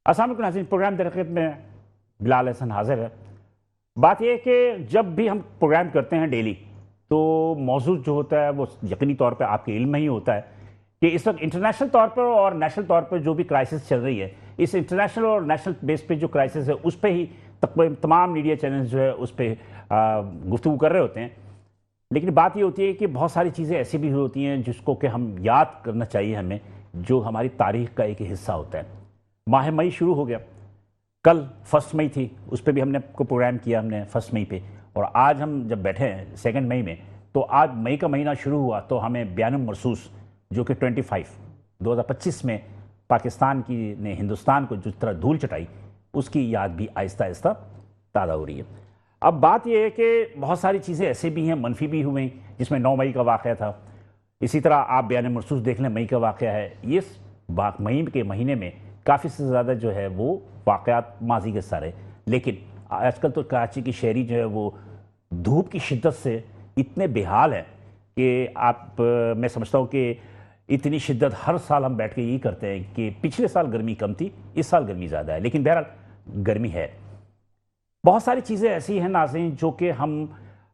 अस्सलाम वालेकुम नाज़रीन, प्रोग्राम दरख़त में बिलाल हसन हाजिर है। बात यह है कि जब भी हम प्रोग्राम करते हैं डेली, तो मौजू जो होता है वो यकीनी तौर पे आपके इल्म में ही होता है कि इस वक्त इंटरनेशनल तौर पर और नेशनल तौर पर जो भी क्राइसिस चल रही है, इस इंटरनेशनल और नेशनल बेस पे जो क्राइसिस है उस पर ही तमाम मीडिया चैनल जो है उस पर गुफ्तगू कर रहे होते हैं। लेकिन बात ये होती है कि बहुत सारी चीज़ें ऐसी भी होती हैं जिसको कि हम याद करना चाहिए हमें, जो हमारी तारीख का एक हिस्सा होता है। माह मई शुरू हो गया, कल 1 मई थी, उस पर भी हमने को प्रोग्राम किया हमने 1 मई पे, और आज हम जब बैठे हैं 2 मई में, तो आज मई का महीना शुरू हुआ तो हमें बयानुल मरसूस जो कि 2025 में पाकिस्तान की ने हिंदुस्तान को जिस तरह धूल चटाई, उसकी याद भी आहिस्ता आहिस्ता ताज़ा हो रही है। अब बात यह है कि बहुत सारी चीज़ें ऐसे भी हैं, मनफी भी हुई, जिसमें 9 मई का वाक़या था। इसी तरह आप बयानुल मरसूस देख लें, मई का वाक़या है। ये मई के महीने में काफ़ी से ज़्यादा जो है वो वाक़यात माजी के सारे, लेकिन आजकल तो कराची की शहरी जो है वो धूप की शिद्दत से इतने बेहाल हैं कि मैं समझता हूँ कि इतनी शिद्दत हर साल हम बैठ के यही करते हैं कि पिछले साल गर्मी कम थी, इस साल गर्मी ज़्यादा है, लेकिन बहरहाल गर्मी है। बहुत सारी चीज़ें ऐसी हैं नाज़रीन जो कि हम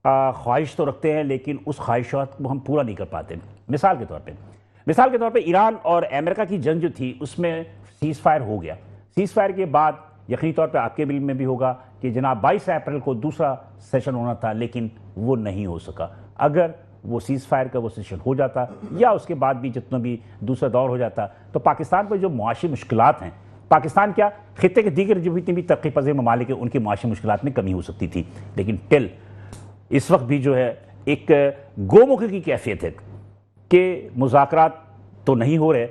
ख्वाहिश तो रखते हैं, लेकिन उस ख्वाहिशात को हम पूरा नहीं कर पाते। मिसाल के तौर पे ईरान और अमेरिका की जंग जो थी उसमें सीज़ फायर हो गया। सीज़ फायर के बाद यकीनी तौर पे आपके बिल में भी होगा कि जनाब 22 अप्रैल को दूसरा सेशन होना था, लेकिन वो नहीं हो सका। अगर वो सीज़ फायर का वो सेशन हो जाता या उसके बाद भी जितना भी दूसरा दौर हो जाता, तो पाकिस्तान पर जो मुआशी मुश्किलात हैं, पाकिस्तान क्या खित्ते के दीगर जो जितनी भी तरक्की पज़ीर ममालिक है उनकी मुआशी मुश्किलात में कमी हो सकती थी। लेकिन टिल इस वक्त भी जो है एक गोमुखी की कैफियत है कि मुज़ाकरात तो नहीं हो रहे,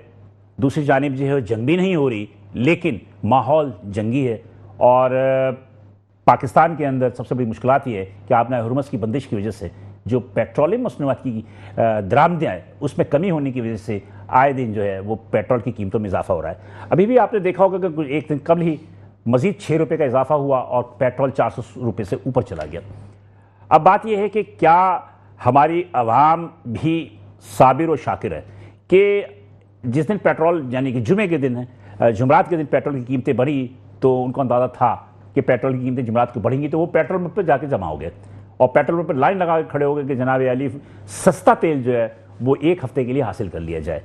दूसरी जानिब जो है जंग भी नहीं हो रही, लेकिन माहौल जंगी है। और पाकिस्तान के अंदर सबसे बड़ी मुश्किलात ये है कि आपने हुर्मुज़ की बंदिश की वजह से जो पेट्रोलियम मसनूआत की दरामदें हैं उसमें कमी होने की वजह से आए दिन जो है वो पेट्रोल की कीमतों में इजाफा हो रहा है। अभी भी आपने देखा होगा कि एक दिन कबल ही मज़ीद 6 रुपये का इजाफा हुआ और पेट्रोल 400 रुपये से ऊपर चला गया। अब बात यह है कि क्या हमारी आवाम भी साबिर और शाकिर है कि जिस दिन पेट्रोल यानी कि जुमे के दिन है, जुमरात के दिन पेट्रोल की कीमतें बढ़ी, तो उनको अंदाज़ा था कि पेट्रोल की कीमतें जुमरात को बढ़ेंगी, तो वो पेट्रोल पंप पर जाके जमा हो गए और पेट्रोल पंप पर लाइन लगा के खड़े हो गए कि जनाब अली सस्ता तेल जो है वो 1 हफ्ते के लिए हासिल कर लिया जाए।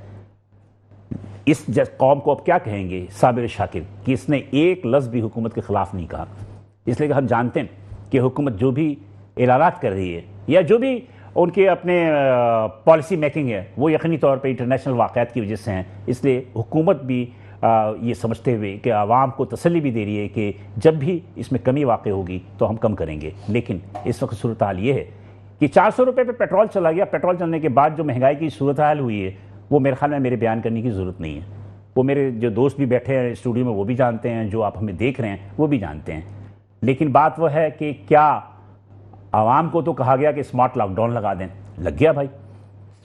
इस कौम को अब क्या कहेंगे साबिर शाकिर कि इसने एक लफ्ज़ भी हुकूमत के ख़िलाफ़ नहीं कहा, इसलिए कि हम जानते हैं कि हुकूमत जो भी ऐलानात कर रही है या जो भी उनके अपने पॉलिसी मेकिंग है वो यकीनी तौर पे इंटरनेशनल वाक़यात की वजह से हैं। इसलिए हुकूमत भी ये समझते हुए कि आवाम को तसल्ली भी दे रही है कि जब भी इसमें कमी वाक़ होगी तो हम कम करेंगे। लेकिन इस वक्त सूरत हाल ये है कि 400 रुपये पे पेट्रोल चला गया। पेट्रोल चलने के बाद जो महंगाई की सूरत हाल हुई है वो मेरे ख्याल में मेरे बयान करने की ज़रूरत नहीं है। वो मेरे जो दोस्त भी बैठे हैं स्टूडियो में वो भी जानते हैं, जो आप हमें देख रहे हैं वो भी जानते हैं। लेकिन बात वह है कि क्या आवाम को तो कहा गया कि स्मार्ट लॉकडाउन लगा दें, लग गया भाई,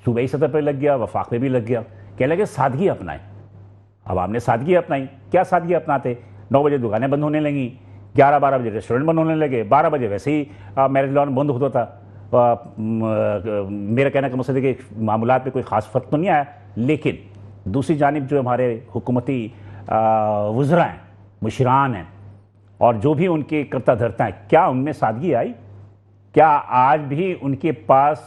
सूबाई सतह पर लग गया, वफाक में भी लग गया। कह लगे सादगी अपनाएं। आवाम ने सादगी अपनाई। क्या सादगी अपनाते? 9 बजे दुकानें बंद होने लगी, 11-12 बजे रेस्टोरेंट बंद होने लगे, 12 बजे वैसे ही मैरिज लॉन बंद होता था। मेरा कहने का मकसद है कि मामूलात में कोई ख़ास फ़र्क तो नहीं आया, लेकिन दूसरी जानिब जो हमारे हुकूमती वज़रा हैं, मुशीरान हैं और जो भी उनके करता धरता हैं, क्या उनमें सादगी आई? क्या आज भी उनके पास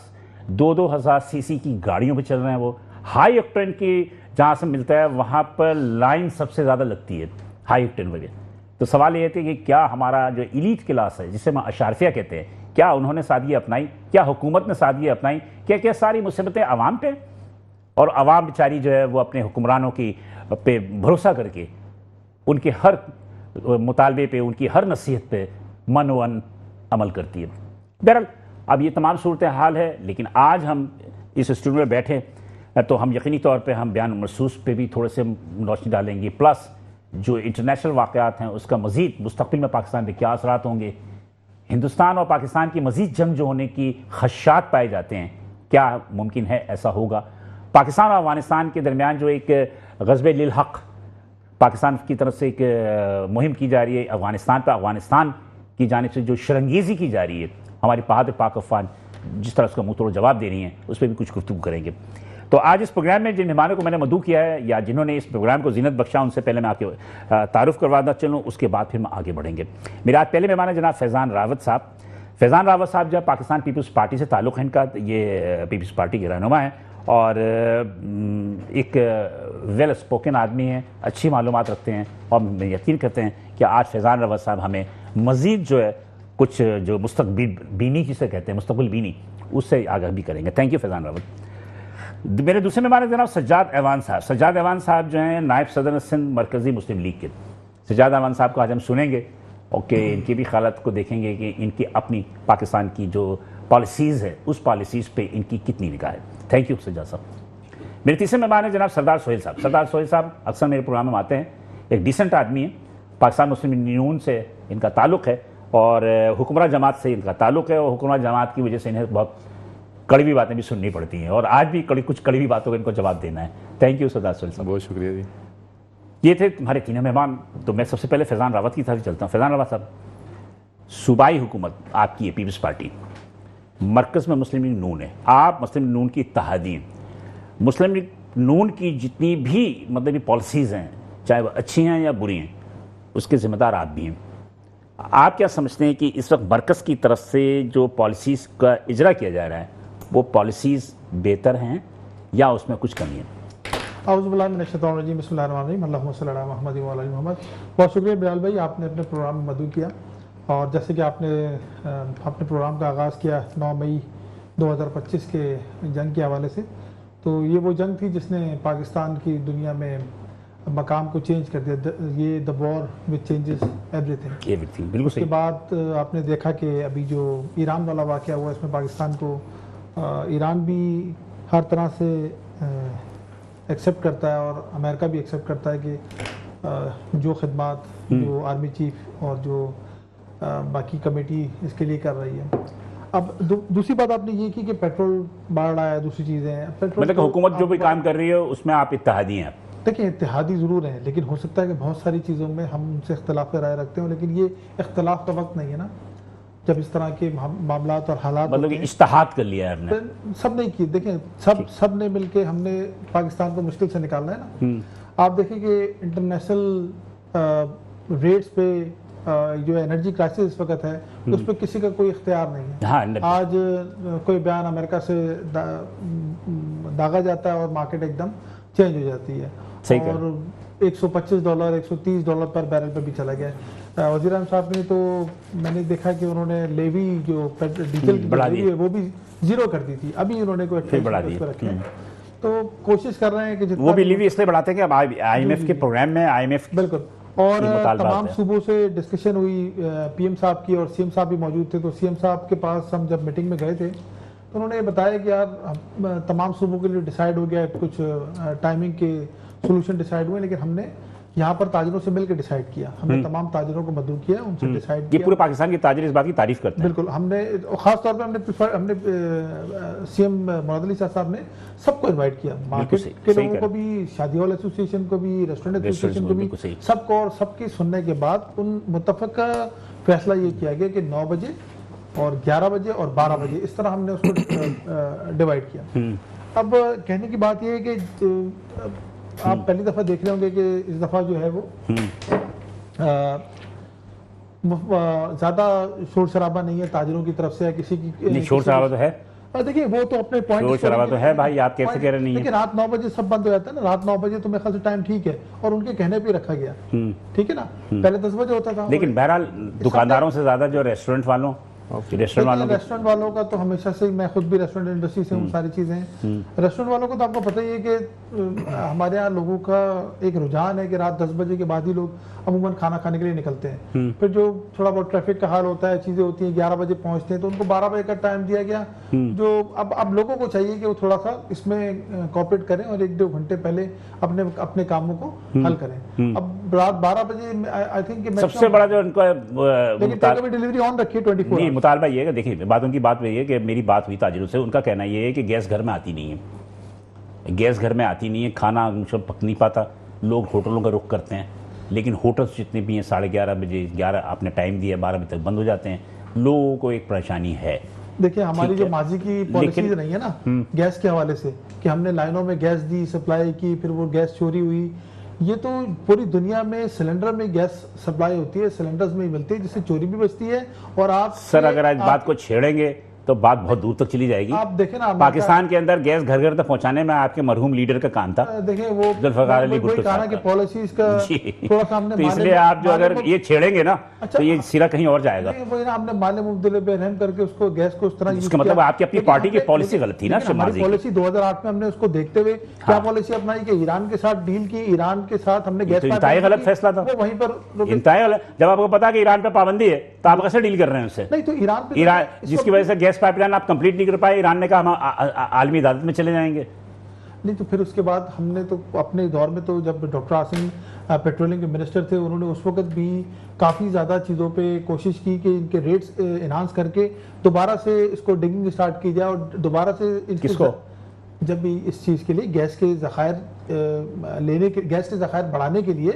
2-2 हज़ार सीसी की गाड़ियों पर चल रहे हैं? वो हाई ऑक्टेन की जहाँ से मिलता है वहाँ पर लाइन सबसे ज़्यादा लगती है हाई ऑक्टेन वगैरह। तो सवाल ये है कि क्या हमारा जो इलीट क्लास है जिसे हम अशारफिया कहते हैं, क्या उन्होंने सादगी अपनाई? क्या हुकूमत ने सादगी अपनाई? क्या सारी मुसीबतें आवाम पे, और आवाम बेचारी जो है वो अपने हुक्मरानों की पे भरोसा करके उनके हर मुतालबे पे, उनकी हर नसीहत पे मन वन अमल करती है। बहरहाल अब ये तमाम सूरत हाल है, लेकिन आज हम इस स्टूडियो में बैठे तो हम यकीनी तौर पे हम बयानुल मरसूस पे भी थोड़े से रोशनी डालेंगे, प्लस जो इंटरनेशनल वाक़यात हैं उसका मज़ीद मुस्तक़बिल में पाकिस्तान पे क्या असरात होंगे, हिंदुस्तान और पाकिस्तान की मज़ीद जंग जो होने की खदशात पाए जाते हैं, क्या मुमकिन है ऐसा होगा? पाकिस्तान और अफ़गानिस्तान के दरमियान जो एक ग़ज़ब लिल हक़ पाकिस्तान की तरफ से एक मुहिम की जा रही है अफ़गानिस्तान पर, अफ़गानिस्तान की जानिब से जो शरंगेज़ी की जा रही है, हमारी बहादुर पाक अफ़वान जिस तरह उसका मुँह तोड़ जवाब दे रही हैं, उस पर भी कुछ गुफ्तगू करेंगे। तो आज इस प्रोग्राम में जिन मेहमानों को मैंने मदऊ किया है या जिन्होंने इस प्रोग्राम को जीनत बख्शा, उनसे पहले मैं आपके तारुफ करवाना चलूँ, उसके बाद फिर हम आगे बढ़ेंगे। मेरे आज पहले मेहमान है जनाब फैज़ान रावत साहब। फैज़ान रावत साहब जब पाकिस्तान पीपल्स पार्टी से ताल्लुक़ है इनका, ये पीपल्स पार्टी के रहनुमा हैं और एक वेल स्पोकन आदमी हैं, अच्छी मालूमात रखते हैं और मैं यकीन करते हैं कि आज फैज़ान रावत साहब हमें मज़ीद जो है कुछ जो मुस्तक़बिल बीनी जिसे कहते हैं, मुस्तक़बिल बीनी, उससे आगाह भी करेंगे। Thank you Faizan Rawat. मेरे दूसरे मेहमान है जनाब सज्जाद ऐवान साहब। सज्जाद ऐवान साहब जो हैं नायब सदर सिंध मरकज़ी मुस्लिम लीग के। सज्जाद ऐवान साहब को आज हम सुनेंगे और कि इनकी भी हालत को देखेंगे कि इनकी अपनी पाकिस्तान की जो पॉलिसीज़ है उस पॉलिसीज़ पे इनकी कितनी निगाह है। थैंक यू सज्जाद साहब। मेरे तीसरे मेहमान है जनाब सरदार सोहेल साहब। सरदार सोहेल साहब अक्सर मेरे प्रोग्राम में आते हैं, एक डिसेंट आदमी है, पाकिस्तान मुस्लिम यूनियन से इनका ताल्लुक़ है और हुक्मरान जमात से इनका ताल्लुक़ है और हुक्मरान जमात की वजह से इन्हें बहुत कड़वी बातें भी सुननी पड़ती हैं और आज भी कुछ कड़वी बातों का इनको जवाब देना है। थैंक यू सरदार सोहेल साहब। बहुत शुक्रिया जी। ये थे तुम्हारे तीनों मेहमान। तो मैं सबसे पहले फैज़ान रावत की तरफ चलता हूँ। फैज़ान रावत साहब, सूबाई हुकूमत आपकी है, पीपल्स पार्टी, मरकज़ में मुस्लिम लीग नून है, आप मुस्लिम लीग नून की इत्तेहादी हैं। मुस्लिम लीग नून की जितनी भी मतलब पॉलिसीज़ हैं, चाहे वह अच्छी हैं या बुरी हैं, उसके ज़िम्मेदार आप भी हैं। आप क्या समझते हैं कि इस वक्त मरकज़ की तरफ से जो पॉलिसीज़ का इजरा किया जा रहा है वो पॉलिसीज़ बेहतर हैं या उसमें कुछ कमी है? बहुत शुक्रिया बिलाल भाई, आपने अपने प्रोग्राम में मदऊ किया और जैसे कि आपने अपने प्रोग्राम का आगाज़ किया 9 मई 2025 के जंग के हवाले से, तो ये वो जंग थी जिसने पाकिस्तान की दुनिया में मकाम को चेंज कर दिया। ये the war which changes everything. बिल्कुल सही। उसके बाद आपने देखा कि अभी जो ईरान वाला वाक़या हुआ, इसमें पाकिस्तान को ईरान भी हर तरह से एक्सेप्ट करता है और अमेरिका भी एक्सेप्ट करता है कि जो खिदमात जो आर्मी चीफ और जो बाकी कमेटी इसके लिए कर रही है। अब दूसरी बात आपने ये की कि पेट्रोल बढ़ रहा है, दूसरी चीज़ें पेट्रोल मतलब हुकूमत जो भी काम कर रही है उसमें आप इत्तेहादी हैं? देखिए, इत्तेहादी ज़रूर हैं, लेकिन हो सकता है कि बहुत सारी चीज़ों में हम उनसे इख्तलाफ राय रखते हो, लेकिन ये इख्तलाफ का वक्त नहीं है ना जब इस तरह के मामलात और हालात मतलब इज्तिहाद कर लिया है हमने, सब नहीं किए। देखें, सब ने मिलके हमने पाकिस्तान को मुश्किल से निकालना है ना। आप देखें कि इंटरनेशनल रेट्स पे जो एनर्जी क्राइसिस इस वक्त है उस पर किसी का कोई इख्तियार नहीं है। हाँ, आज कोई बयान अमेरिका से दागा जाता है और मार्केट एकदम चेंज हो जाती है और $125 $130 पर बैरल पर भी चला गया है। वज़ीर आज़म साहब ने तो मैंने देखा कि उन्होंने लेवी जो डीजल की लेवी है वो भी जीरो कर दी थी, अभी उन्होंने कोई बढ़ा दी है। तो कोशिश कर रहे हैं कि वो भी लेवी इसलिए बढ़ाते हैं कि अब IMF के प्रोग्राम में IMF बिल्कुल और तमाम सूबों से डिस्कशन हुई, PM साहब की और CM साहब भी मौजूद थे। तो CM साहब के पास हम जब मीटिंग में गए थे तो उन्होंने बताया कि यार तमाम सूबों के लिए डिसाइड हो गया, कुछ टाइमिंग के सोल्यूशन डिसाइड हुए, लेकिन हमने यहाँ पर ताजिरों से मिलकर डिसाइड किया। हमने तमाम ताजिरों को मदऊ किया, उनसे डिसाइड किया। पूरे पाकिस्तान के ताजिर इस बात की तारीफ करते हैं। बिल्कुल, हमने खास तौर पे हमने CM मुराद अली साहब ने सबको इनवाइट किया, मार्केट के लोगों को भी, शादी हॉल एसोसिएशन को भी, रेस्टोरेंट एसोसिएशन को भी, सबको, और सबकी सुनने के बाद उन मुत्तफिका फैसला ये किया गया कि 9 बजे और 11 बजे और 12 बजे इस तरह हमने उसको डिवाइड किया। अब कहने की बात यह है कि आप पहली दफ़ा देख रहे होंगे कि इस दफ़ा जो है वो ज़्यादा शोर शराबा नहीं है ताजिरों की तरफ से या किसी की। शोर शराबा तो है, देखिए वो तो अपने पॉइंट, शोर शराबा तो है भाई, आप कैसे कह रहे नहीं है। लेकिन रात 9 बजे सब बंद हो जाता है ना, रात 9 बजे तो मेरे ख्याल से टाइम ठीक है और उनके कहने पे रखा गया, ठीक है ना। पहले 10 बजे होता था, लेकिन बहरहाल दुकानदारों से ज्यादा जो रेस्टोरेंट वालों रेस्टोरेंट वालों का तो हमेशा से, मैं खुद भी रेस्टोरेंट इंडस्ट्री से हूँ, सारी चीज़ें हैं। रेस्टोरेंट वालों को तो आपको पता ही है कि हमारे यहाँ लोगों का एक रुझान है कि रात 10 बजे के बाद ही लोग अमूमन खाना खाने के लिए निकलते हैं। फिर जो थोड़ा बहुत ट्रैफिक का हाल होता है, चीज़ें होती हैं, 11 बजे पहुँचते हैं, तो उनको 12 बजे का टाइम दिया गया। जो अब लोगों को चाहिए कि वो थोड़ा सा इसमें कॉपरेट करें और 1-2 घंटे पहले अपने कामों को हल करें। अब रात 12 बजे आई थिंक सबसे बड़ा जो उनका डिलीवरी ऑन रखी है 24। मुतालबा ये है कि देखिए बात उनकी बात वही है कि मेरी बात हुई ताजिरों से, उनका कहना ये है कि गैस घर में आती नहीं है, गैस घर में आती नहीं है, खाना पक नहीं पाता, लोग होटलों का रुख करते हैं, लेकिन होटल्स जितने भी हैं 11:30 बजे 11 आपने टाइम दिया 12 बजे तक बंद हो जाते हैं। लोगों को एक परेशानी है देखिए हमारी ठीक जो है। माजी की पॉलिसीज रही है ना गैस के हवाले से कि हमने लाइनों में गैस दी, सप्लाई की, फिर वो गैस चोरी हुई, ये तो पूरी दुनिया में सिलेंडर में गैस सप्लाई होती है, सिलेंडर्स में ही मिलती है, जिससे चोरी भी बचती है। और आप सर अगर आज बात को छेड़ेंगे तो बात बहुत दूर तक चली जाएगी। आप देखें ना, पाकिस्तान के अंदर गैस घर घर तक पहुंचाने में आपके मरहूम लीडर का काम था। देखिए वो जुल्फकार अली भुट्टो कहा ना साहब कि का। पॉलिसीज का जी। थोड़ा सा हमने तो इसलिए आप जो अगर ये छेड़ेंगे ना तो ये सिरा कहीं और जाएगा। वही ना, हमने माले मुब्दले पे रहम करके उसको गैस को उस तरह यूज इसका मतलब आपकी अपनी पार्टी की पॉलिसी गलत थी ना। हमारी पॉलिसी 2008 में हमने उसको देखते हुए क्या पॉलिसी अपनाई कि ईरान के साथ डील की, ईरान के साथ हमने गैस इंतहाई गलत फैसला था, वो वहीं पर इंतहाई गलत। जब आपको पता कि ईरान पे पाबंदी है तो आप कैसे डील कर रहे हैं उससे? नहीं तो ईरान जिसकी वजह से गैस पाइपलाइन आप कंप्लीट नहीं कर पाए, ईरान ने कहा हम आलमी अदालत में चले जाएंगे। नहीं तो फिर उसके बाद हमने तो अपने दौर में तो जब डॉक्टर आसिम पेट्रोलियम के मिनिस्टर थे, उन्होंने उस वक्त भी काफ़ी ज़्यादा चीज़ों पे कोशिश की कि इनके रेट्स इन्हांस करके दोबारा से इसको डिगिंग स्टार्ट की जाए और दोबारा से किसको जब भी इस चीज़ के लिए गैस के ज़खायर लेने के गैस के ज़खायर बढ़ाने के लिए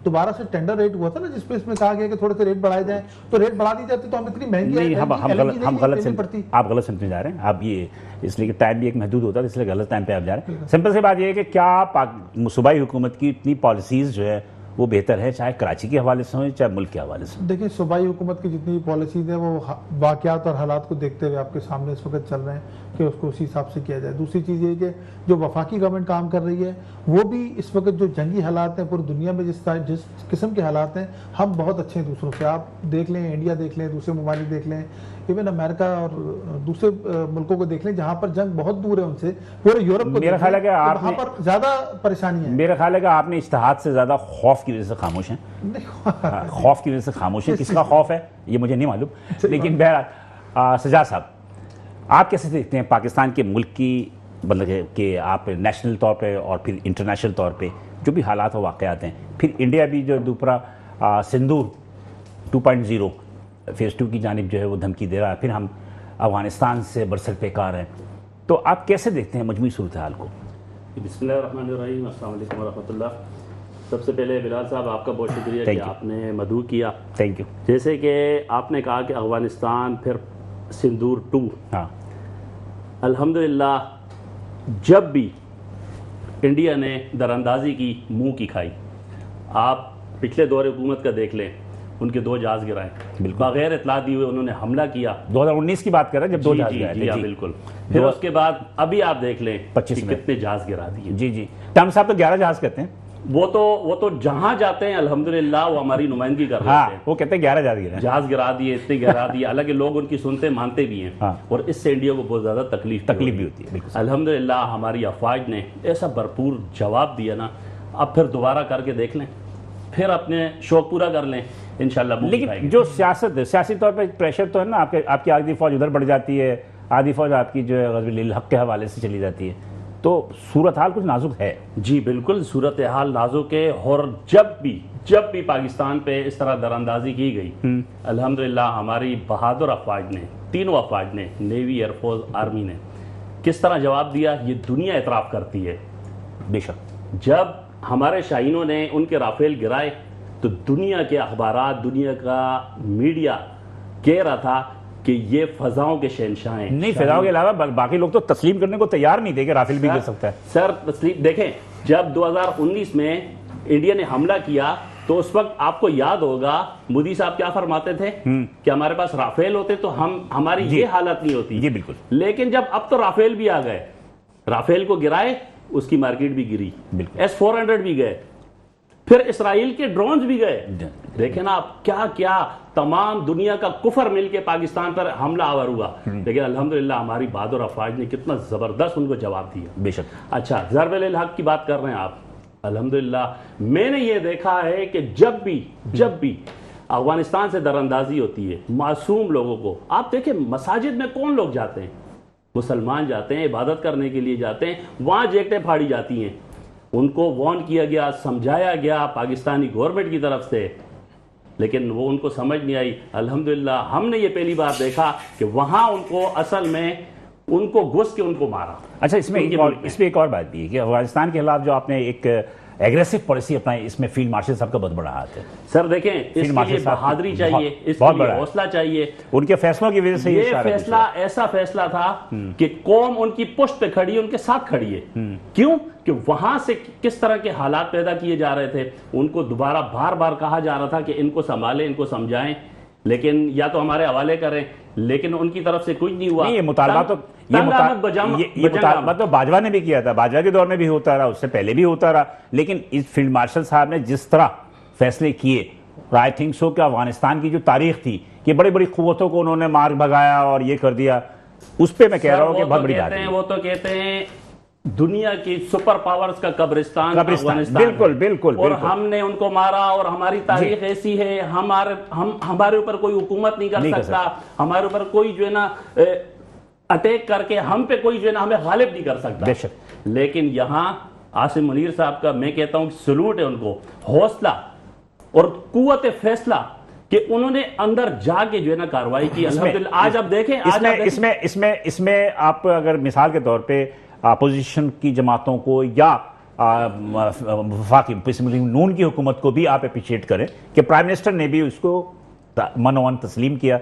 दोबारा से टेंडर रेट हुआ था ना, जिसपे इसमें कहा गया कि थोड़े से रेट बढ़ाए जाए, तो रेट बढ़ा दी जाती तो हम इतनी महंगी हम गलत पड़ती। आप गलत समझने जा रहे हैं। आप ये इसलिए कि टाइम भी एक महदूद होता है, इसलिए गलत टाइम पे आप जा रहे हैं। सिंपल सी बात यह है कि क्या सूबाई हुकूमत की इतनी पॉलिसीज जो है वो बेहतर है, चाहे कराची के हवाले से हो चाहे मुल्क के हवाले से? देखिए सूबाई हुकूमत की जितनी पॉलिसीज हैं वो वाक़यात और हालात को देखते हुए आपके सामने इस वक्त चल रहे हैं कि उसको उसी हिसाब से किया जाए। दूसरी चीज़ ये कि जो वफाकी गवर्नमेंट काम कर रही है वो भी इस वक्त जो जंगी हालात हैं पूरी दुनिया में जिस किस्म के हालात हैं, हम बहुत अच्छे हैं दूसरों से। आप देख लें, इंडिया देख लें, दूसरे ममालिक देख लें, इवन अमेरिका और दूसरे मुल्कों को देख लें जहाँ पर जंग बहुत दूर है उनसे, पूरे यूरोप को मेरा ख्याल है कि वहाँ पर ज़्यादा परेशानी है। मेरा ख्याल है कि आपने इज्तिहाद से ज़्यादा खौफ की वजह से खामोश हैं। खौफ की वजह से खामोश हैं। किसका खौफ है ये मुझे नहीं मालूम, लेकिन बहरहाल सजाद साहब, आप कैसे देखते हैं पाकिस्तान के मुल्क की, मतलब कि आप नेशनल तौर पे और फिर इंटरनेशनल तौर पे जो भी हालात और वाक़यात हैं, फिर इंडिया भी जो दोपहरा सिंदूर 2.0 फेज़ 2 की जानिब जो है वो धमकी दे रहा है, फिर हम अफगानिस्तान से बरसर पेकार हैं, तो आप कैसे देखते हैं मजमूई सूरत हाल को? बिस्मिल्लाहिर्रहमानिर्रहीम, अस्सलाम वालेकुम वरहमतुल्लाह। सबसे पहले बिलाल साहब आपका बहुत शुक्रिया कि आपने मदऊ किया। Thank you. जैसे कि आपने कहा कि अफगानिस्तान फिर सिंदूर 2, हाँ अल्हम्दुलिल्लाह जब भी इंडिया ने दरअंदाजी की, मुंह की खाई, आप पिछले दौर हुकूमत का देख लें, उनके 2 जहाज गिराए, बगैर इतला दिए हुए उन्होंने हमला किया। 2019 की बात कर रहे हैं जब 2 जहाज गिराए थे। जी बिल्कुल। फिर उसके बाद अभी आप देख लें 25 में कितने जहाज गिरा दिए। जी जी, टम साहब तो 11 जहाज कहते हैं। वो तो जहां जाते हैं अल्हम्दुलिल्लाह वो हमारी नुमाइंदगी कर रहे हैं। वो कहते हैं 11 जहाज गिरा, जहाज गिरा दिए, इतने गिरा दिए, हालांकि लोग उनकी सुनते मानते भी हैं। हाँ। और इससे इंडिया को बहुत ज्यादा तकलीफ भी होती है। अल्हम्दुलिल्लाह हमारी अफवाज ने ऐसा भरपूर जवाब दिया ना, अब फिर दोबारा करके देख लें, फिर अपने शौक पूरा कर लें इंशाल्लाह। लेकिन जो सियासी तौर पर प्रेशर तो है ना, आपकी आधी फौज उधर बढ़ जाती है, आधी फौज आपकी जो है ग़ज़वी-उल हक़ के हवाले से चली जाती है, तो सूरत हाल कुछ नाजुक है। जी बिल्कुल, सूरत हाल नाजुक है। और जब भी पाकिस्तान पे इस तरह दरअंदाजी की गई, अल्हम्दुलिल्लाह हमारी बहादुर अफवाज ने, तीनों अफवाज ने, नेवी, एयरफोर्स, आर्मी ने किस तरह जवाब दिया ये दुनिया एतराफ़ करती है। बेशक जब हमारे शाहीनों ने उनके राफेल गिराए तो दुनिया के अखबारात, दुनिया का मीडिया कह रहा था कि ये फजाओं के शहंशाह हैं। नहीं, फजाओं के अलावा बाकी लोग तो तस्लीम करने को तैयार नहीं थे कि राफेल भी गिर सकता है। सर तस्लीम देखें, जब 2019 में इंडिया ने हमला किया तो उस वक्त आपको याद होगा मोदी साहब क्या फरमाते थे कि हमारे पास राफेल होते तो हमारी ये हालत नहीं होती। जी बिल्कुल। लेकिन जब अब तो राफेल भी आ गए, राफेल को गिराए, उसकी मार्केट भी गिरी, S-400 भी गए, फिर इसराइल के ड्रोन्स भी गए। देखें ना आप, क्या क्या तमाम दुनिया का कुफर मिलके पाकिस्तान पर हमला आवर हुआ। लेकिन अल्हम्दुलिल्लाह हमारी बहादुर अफवाज ने कितना जबरदस्त उनको जवाब दिया। बेशक। अच्छा, ज़रब-ए हक की बात कर रहे हैं आप, अल्हम्दुलिल्लाह मैंने ये देखा है कि जब भी अफगानिस्तान से दरअंदाजी होती है मासूम लोगों को, आप देखें मसाजिद में कौन लोग जाते हैं? मुसलमान जाते हैं, इबादत करने के लिए जाते हैं, वहां जैकटें फाड़ी जाती हैं। उनको वार्न किया गया, समझाया गया पाकिस्तानी गवर्नमेंट की तरफ से, लेकिन वो उनको समझ नहीं आई। अल्हम्दुलिल्लाह हमने ये पहली बार देखा कि वहां उनको असल में उनको घुस के उनको मारा। अच्छा, इसमें एक और बात भी है कि अफगानिस्तान के खिलाफ जो आपने एक एग्रेसिव पॉलिसी अपनाई, इसमें फील्ड मार्शल साहब का बहुत बड़ा हाथ है। सर देखें, इसके मार्शल लिए साहब बहादुरी चाहिए, बहुत इसके बड़ा लिए है। हौसला चाहिए। उनके फैसलों की वजह से ये सारा फैसला ऐसा फैसला था कि कौम उनकी पुष्ट पे खड़ी है, उनके साथ खड़ी है। क्यों? कि वहां से किस तरह के हालात पैदा किए जा रहे थे, उनको दोबारा बार बार कहा जा रहा था कि इनको संभालें, इनको समझाएं, लेकिन या तो हमारे हवाले करें, लेकिन उनकी तरफ से कुछ नहीं हुआ। नहीं, ये मुतालबा तो ये मुतालबा तो बाजवा ने भी किया था, बाजवा के दौर में भी होता रहा, उससे पहले भी होता रहा, लेकिन इस फील्ड मार्शल साहब ने जिस तरह फैसले किए, आई थिंक सो कि अफगानिस्तान की जो तारीख थी कि बड़ी बड़ी कुव्वतों को उन्होंने मार भगाया और ये कर दिया, उस पर मैं कह रहा हूँ कि बहुत बड़ी बात है। वो तो कहते हैं दुनिया की सुपर पावर्स का कब्रिस्तान अफगानिस्तान, बिल्कुल बिल्कुल, और हमने उनको मारा, और हमारी तारीख ऐसी है, हमारे ऊपर कोई हुकूमत नहीं कर सकता, हमारे ऊपर कोई जो है ना अटैक करके हम पे कोई जो है ना हमें गालिब नहीं कर सकता। लेकिन यहाँ आसिम मुनीर साहब का मैं कहता हूँ सलूट है उनको, हौसला और कुव्वत फैसला कि उन्होंने अंदर जाके जो है ना कार्रवाई की। अल्हम्दुलिल्लाह आज आप देखें, इसमें आप अगर मिसाल के तौर पे अपोजिशन की जमातों को या वफाकी नून की हुकूमत को भी आप अप्रिशिएट करें कि प्राइम मिनिस्टर ने भी उसको मनोवन तस्लीम किया,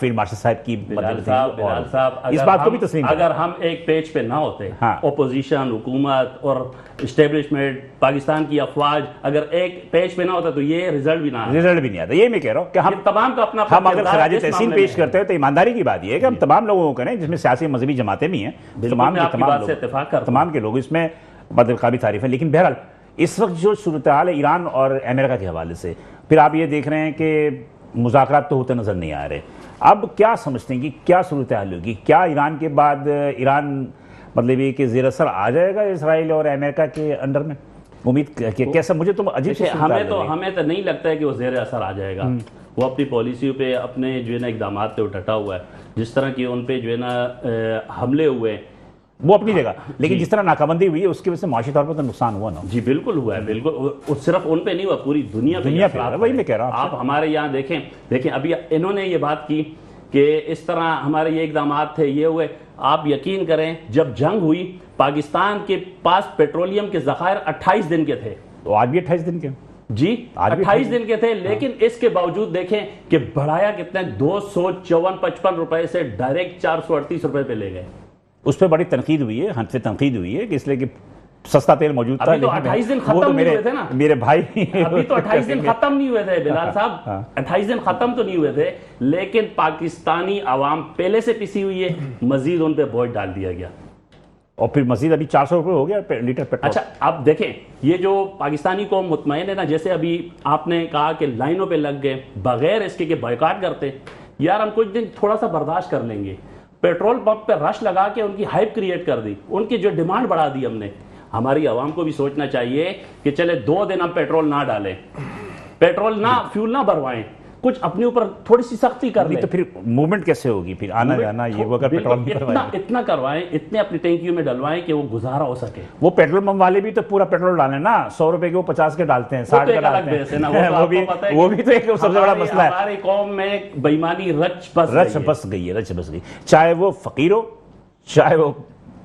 फील्ड मार्शल साहब की बिलाल साहब, इस बात को भी तस्लीम, अगर हम एक पेज पे ना होते, ओपोजिशन, हुकूमत और इस्टेब्लिशमेंट, पाकिस्तान की अफवाज अगर एक पेज पे ना होता तो ये रिजल्ट भी नहीं आता। ये मैं कह रहा हूँ कि हम तमाम का अपना हम अगर खराज तहसीन पेश करते हैं तो ईमानदारी की बात यह है कि हम तमाम लोगों को करें, जिसमें सियासी मजहबी जमातें भी हैं, तमाम के लोग इसमें मतलब काबिल तारीफ है। लेकिन बहरहाल इस वक्त जो सूरत हाल है ईरान और अमेरिका के हवाले से, फिर आप ये देख रहे हैं कि मुज़ाकरात तो होते नजर नहीं आ रहे। अब क्या समझते हैं कि क्या सूरत हाल होगी? क्या ईरान के बाद ईरान मतलब ये कि ज़ेर असर आ जाएगा इसराइल और अमेरिका के अंडर में? उम्मीद कैसा, मुझे तो अजीब हमें तो नहीं लगता है कि वो ज़ेर असर आ जाएगा। वो अपनी पॉलिसी पे, अपने जो है ना इक़दामात पे डटा हुआ है। जिस तरह की उन पे जो है ना हमले हुए वो अपनी जगह, लेकिन जिस तरह नाकाबंदी हुई है उसकी वजह से माशी तौर पर तो नुकसान हुआ ना। जी बिल्कुल हुआ है, बिल्कुल। सिर्फ उन पे नहीं हुआ, पूरी दुनिया पे वही मैं कह रहा हूँ। आप हमारे यहाँ देखें अभी इन्होंने ये बात की कि इस तरह हमारे ये इक़दामात थे, ये हुए। आप यकीन करें जब जंग हुई पाकिस्तान के पास पेट्रोलियम के ज़खायर 28 दिन के थे। तो आज भी 28 दिन के जी 28 दिन के थे, लेकिन इसके बावजूद देखें कि बढ़ाया कितने 254-55 रुपए से डायरेक्ट 438 रुपए पे ले गए। उस पर बड़ी तनकीद हुई है, हद से तनकीद हुई है कि इसलिए कि सस्ता तेल मौजूद था। तो 28 दिन खत्म नहीं हुए थे ना मेरे भाई, अभी तो 28 दिन खत्म नहीं हुए थे बिलाल साहब, 28 दिन खत्म तो नहीं हुए थे, लेकिन पाकिस्तानी आवाम पहले से पिसी हुई है, मजीद उन पे बोझ डाल दिया गया और फिर मजीद अभी 400 रुपये हो गया लीटर पेट्रोल। अच्छा अब देखें, ये जो पाकिस्तानी को मुतमईन है ना, जैसे अभी आपने कहा कि लाइनों पे लग गए बगैर इसके के बॉयकॉट करते, यार हम कुछ दिन थोड़ा सा बर्दाश्त कर लेंगे। पेट्रोल पंप पे रश लगा के उनकी हाइप क्रिएट कर दी, उनकी जो डिमांड बढ़ा दी हमने। हमारी आवाम को भी सोचना चाहिए कि चले 2 दिन हम पेट्रोल ना डालें, पेट्रोल ना फ्यूल ना भरवाएं, कुछ अपने ऊपर थोड़ी सी सख्ती कर ले। तो फिर मूवमेंट कैसे होगी? फिर आना जाना ये वो, अगर पेट्रोल इतना करवाएं, इतने अपनी टैंकियों में डलवाएं कि वो गुजारा हो सके। वो पेट्रोल पंप वाले भी तो पूरा पेट्रोल डालें ना, 100 रुपए के वो 50 के डालते हैं, 60 के डालते हैं। वो भी तो एक सबसे बड़ा मसला है। हमारी कौम में बेईमानी रच बस गई, चाहे वो फकीर हो चाहे वो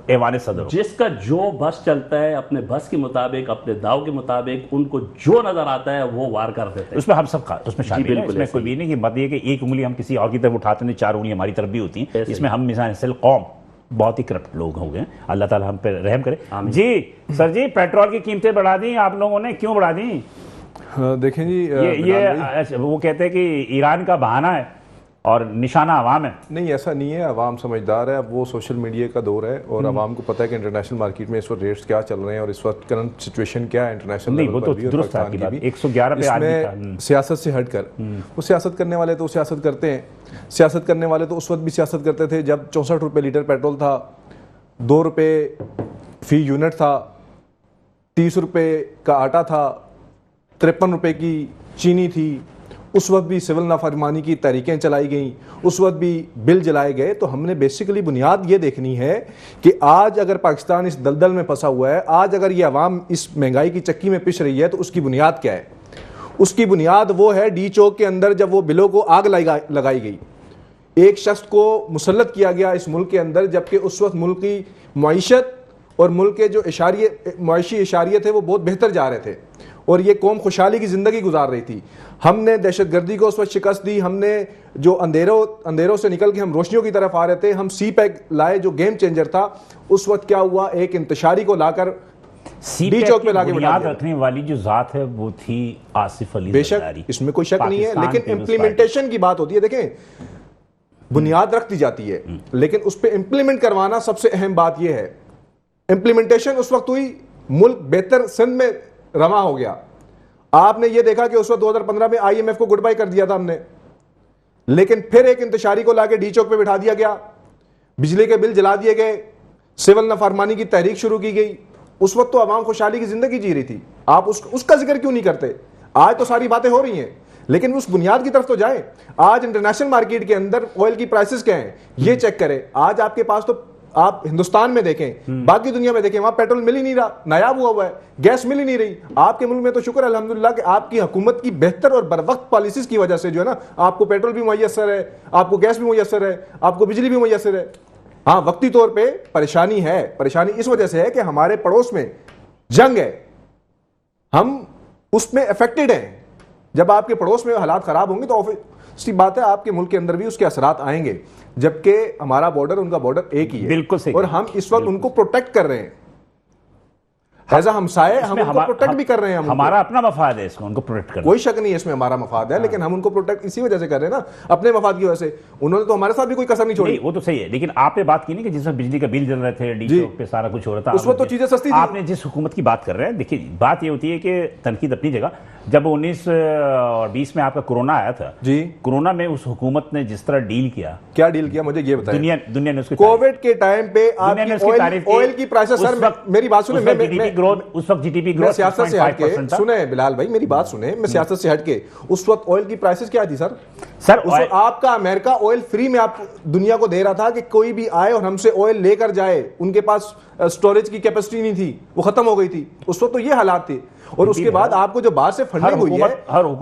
ऐवान सदर हो। जिसका जो बस चलता है अपने बस के मुताबिक, अपने दाव के मुताबिक, उनको जो नजर आता है वो वार कर देते हैं। उसमें हम सब उसमें शामिल हैं, इसमें कोई भी नहीं कि मत ये कि एक उंगली हम किसी और की तरफ उठाते नहीं, 4 उंगली हमारी तरफ भी होती हैं। इसमें हम मिसाल कौम बहुत ही करप्ट लोग हो गए, अल्लाह ताला हम पे रहम करे। जी सर जी, पेट्रोल की कीमतें बढ़ा दी आप लोगों ने, क्यों बढ़ा दी? देखें जी, ये वो कहते हैं कि ईरान का बहाना है और निशाना अवाम है। नहीं, ऐसा नहीं है, अवाम समझदार है। अब वो सोशल मीडिया का दौर है और अवाम को पता है कि इंटरनेशनल मार्केट में इस वक्त रेट्स क्या चल रहे हैं और इस वक्त करंट सिचुएशन क्या है इंटरनेशनल लेवल पर भी और पाकिस्तान की भी। 111 पे इसमें सियासत से हटकर वो सियासत करने वाले तो सियासत करते हैं, सियासत करने वाले तो उस वक्त भी सियासत करते थे जब 64 रुपये लीटर पेट्रोल था, 2 रुपये फी यूनिट था, 30 रुपये का आटा था, 53 रुपये की चीनी थी। उस वक्त भी सिविल नाफरमानी की तहरीकें चलाई गई, उस वक्त भी बिल जलाए गए। तो हमने बेसिकली बुनियाद ये देखनी है कि आज अगर पाकिस्तान इस दलदल में फंसा हुआ है, आज अगर ये अवाम इस महंगाई की चक्की में पिस रही है, तो उसकी बुनियाद क्या है? उसकी बुनियाद वो है डी चौक के अंदर जब वो बिलों को आग लगाई गई, एक शख्स को मुसल्लत किया गया इस मुल्क के अंदर, जबकि उस वक्त मुल्क की मईशत और मुल्क के जो मुआशी इशारिये थे वो बहुत बेहतर जा रहे थे और ये कौम खुशहाली की ज़िंदगी गुजार रही थी। हमने दहशतगर्दी को उस वक्त शिकस्त दी, हमने जो अंधेरों से निकल के हम रोशनियों की तरफ आ रहे थे, हम सी पैक लाए जो गेम चेंजर था। उस वक्त क्या हुआ, एक इंतशारी को लाकर डी चौक पे लाके बुनियाद रखने वाली जो जात है वो थी आसिफ अली बेशक, जरदारी। इसमें कोई शक नहीं है, लेकिन इम्प्लीमेंटेशन की बात होती है। देखें, बुनियाद रख दी जाती है लेकिन उस पर इंप्लीमेंट करवाना सबसे अहम बात यह है। इंप्लीमेंटेशन उस वक्त हुई, मुल्क बेहतर सिंध में रमा हो गया। आपने ये देखा कि उस वक्त 2015 में IMF को गुड बाय कर दिया था हमने, लेकिन फिर एक इंतशारी को लाके डी चौक पे बिठा दिया गया, बिजली के बिल जला दिए गए, सिविल नाफरमानी की तहरीक शुरू की गई। उस वक्त तो आवाम खुशहाली की जिंदगी जी रही थी, आप उसका जिक्र क्यों नहीं करते? आज तो सारी बातें हो रही हैं, लेकिन उस बुनियाद की तरफ तो जाएं। आज इंटरनेशनल मार्केट के अंदर ऑयल की प्राइसेस क्या हैं ये चेक करें। आज आपके पास तो, आप हिंदुस्तान में देखें, बाकी दुनिया में देखें, वहां पेट्रोल मिल ही नहीं रहा, नायाब हुआ है, गैस मिल ही नहीं रही। आपके मुल्क में तो शुक्र अल्हम्दुलिल्लाह कि आपकी हुकूमत की बेहतर और बरवक्त पॉलिसीज की वजह से जो है ना, आपको पेट्रोल भी मुयस्सर है, आपको गैस भी मुयस्सर है, आपको बिजली भी मुयस्सर है। हाँ, वक्ती तौर पे परेशानी है। परेशानी इस वजह से है कि हमारे पड़ोस में जंग है, हम उसमें अफेक्टेड हैं। जब आपके पड़ोस में हालात खराब होंगे तो ऑब्वियसली बात है आपके मुल्क के अंदर भी उसके असरात आएंगे, जबकि हमारा बॉर्डर उनका बॉर्डर एक ही है। बिल्कुल सही। और हम इस वक्त उनको प्रोटेक्ट कर रहे हैं, एज अ हमसाये हम उनको प्रोटेक्ट भी कर रहे हैं। हमारा अपना मफाद है इसमें, उनको प्रोटेक्ट करना, कोई शक नहीं है इसमें, हमारा मफाद है, लेकिन हम उनको प्रोटेक्ट इसी वजह से कर रहे हैं ना, अपने मफाद की वजह से। उन्होंने तो हमारे साथ भी कोई कसर नहीं छोड़ी। वो तो सही है, लेकिन आपने बात की नहीं कि जिसमें बिजली का बिल जल रहे थे, डी चौक पे सारा कुछ हो रहा था, उस वक्त तो चीजें सस्ती थी। आपने जिस हुकूमत की बात कर रहे हैं, देखिए बात ये होती है कि तनकीद अपनी जगह, जब 19 और 20 में आपका कोरोना आया था जी, कोरोना में उस हुकूमत ने जिस तरह डील किया, क्या डील किया मुझे ये बताइए। दुनिया ने उसकी कोविड के टाइम पे आपकी ऑयल की प्राइसेस, सर मेरी बात सुने, उस वक्त जीडीपी ग्रोथ सियासत से हटके सुने बिलाल भाई, मेरी बात सुने, मैं सियासत से हटके, उस वक्त ऑयल की प्राइसेस क्या थी सर? उस वक्त आपका अमेरिका ऑयल फ्री में आप दुनिया को दे रहा था कि कोई भी आए और हमसे ऑयल लेकर जाए, उनके पास स्टोरेज की कैपेसिटी नहीं थी, वो खत्म हो गई थी। उस वक्त तो ये हालात थे। और उसके बाद आपको जो बाहर से फंडिंग हुई है,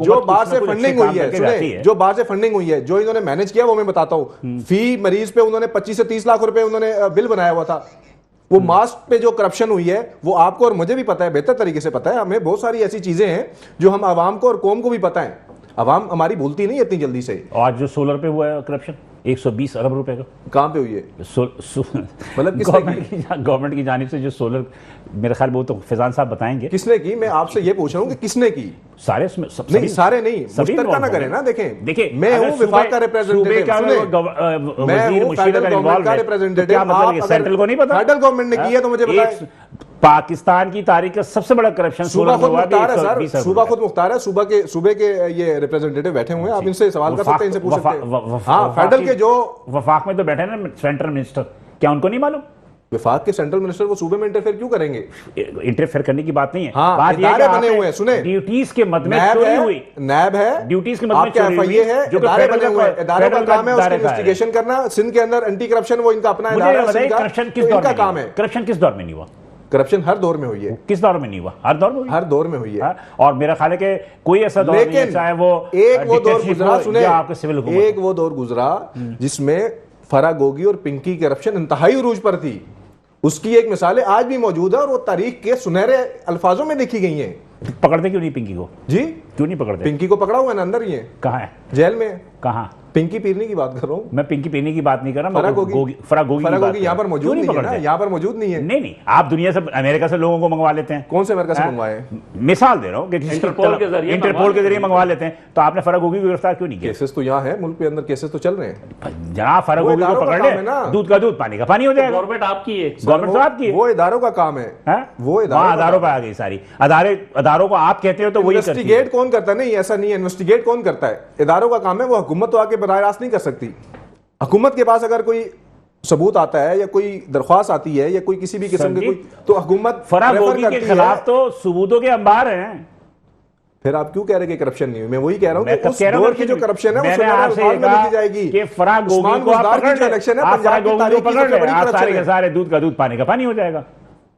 जो बाहर से फंडिंग हुई है, सुने, जो बाहर से फंडिंग हुई है, जो इन्होंने मैनेज किया वो मैं बताता हूं। फी मरीज पे उन्होंने 25 से 30 लाख रुपए उन्होंने बिल बनाया हुआ था। वो मास्क पे जो करप्शन हुई है वो आपको और मुझे भी पता है, बेहतर तरीके से पता है। हमें बहुत सारी ऐसी चीजें हैं जो हम आवाम को और कौम को भी पता है, आवाम हमारी भूलती नहीं इतनी जल्दी से। आज जो सोलर पे हुआ है करप्शन 120 अरब रुपए का, कहां पे हुई है? मतलब गवर्नमेंट की जानिब से जो सोलर, मेरे ख्याल वो तो फैजान साहब बताएंगे किसने की। मैं आपसे ये पूछ रहा हूं कि किसने की? सारे नहीं, सारे नहीं, मुश्तरका ना करें ना। देखिए मैं हूं विफाक का रिप्रेजेंटेटिव, मैं हूं फेडरल गवर्नमेंट का रिप्रेजेंटेटिव। आप सेंट्रल को नहीं पता, फेडरल गवर्नमेंट ने की है तो मुझे बताएं। पाकिस्तान की तारीख का सबसे बड़ा करप्शन सूबा खुद मुख्तार है सर, सूबा खुद मुख्तार है, सूबे के ये रिप्रेजेंटेटिव बैठे हुए हैं, आप इनसे सवाल कर सकते हैं, इनसे पूछ सकते हैं। हाँ, फेडरल के जो वफाक में तो बैठे ना सेंट्रल मिनिस्टर, क्या उनको नहीं मालूम? विफाक के सेंट्रल मिनिस्टर वो सूबे में इंटरफेयर क्यों करेंगे? इंटरफेयर करने की बात नहीं है, हाँ, बात इदारे बने हुए हैं। सुने, ड्यूटीज के मद में चोरी हुई, नैब है, ड्यूटीज के मद में चोरी हुई है, इदारे बने हुए हैं, इदारों का काम है उसकी इन्वेस्टिगेशन करना। सिंध के अंदर एंटी करप्शन वो इनका अपना इदारा है, करप्शन किस दौर में काम है? करप्शन किस दौर में नहीं हुआ? करप्शन हर दौर में हुई है। किस दौर में नहीं हुआ? हर दौर में हुई, हर दौर में हुई है। और मेरा ख्याल है कि कोई ऐसा दौर नहीं है, चाहे वो एक वो दौर गुजरा, सुने, आपके सिविल हुकूमत, एक वो दौर गुजरा जिसमें फरागोगी और पिंकी करप्शन इंतहाई उरूज पर थी। उसकी एक मिसालें आज भी मौजूद है और वो तारीख के सुनहरे अल्फाजों में देखी गई हैं। पकड़ते क्यों नहीं पिंकी को? जी, क्यों नहीं पकड़ते? पिंकी को पकड़ा हुआ है ना, अंदर ही है। कहाँ है? जेल में। कहाँ? पिंकी पीरनी की बात कर रहा हूँ मैं, पिंकी पीरनी की बात नहीं कर रहा, फरागोगी यहाँ पर मौजूद नहीं है ना, यहाँ पर मौजूद नहीं है। नहीं, आप दुनिया से, अमेरिका से लोगों को मंगवा लेते हैं। कौन से अमेरिका से मंगवाए? मिसाल दे रहा हूँ कि इंटरपोल के जरिए मंगवा लेते हैं, तो आपने फरागोगी को गिरफ्तार क्यों नहीं किया? केसेस तो यहाँ है, मुल्क के अंदर केसेस तो चल रहे हैं जनाब। फरागोगी को पकड़ ले, दूध का दूध पानी का पानी हो जाएगा। गवर्नमेंट आपकी है, गवर्नमेंट तो आपकी है, वो इदारों का काम है, वो इदारों पर आ गई सारी। अदारों को आप कहते हो तो वही इन्वेस्टिगेट कौन करता है? नहीं, ऐसा नहीं है, इन्वेस्टिगेट कौन करता है? इदारों का काम है, वो हुकूमत तो आके बराह रास्त नहीं कर सकती। हुकूमत के पास अगर कोई सबूत आता है या कोई दरख्वास्त आती है या कोई किसी भी किस्म के कोई, तो हुकूमत फरागोगी के खिलाफ तो सबूतों के अंबार हैं। फिर आप क्यों कह रहे हैं कि करप्शन नहीं हुई? मैं वही कह रहा हूं कि उस दौर की जो करप्शन है वो सुनहरे में लिखी जाएगी कि फरागोगी को आप पकड़ ले, इलेक्शन है पंजाब की तारीख की सारे के सारे दूध का दूध पानी का पानी हो जाएगा।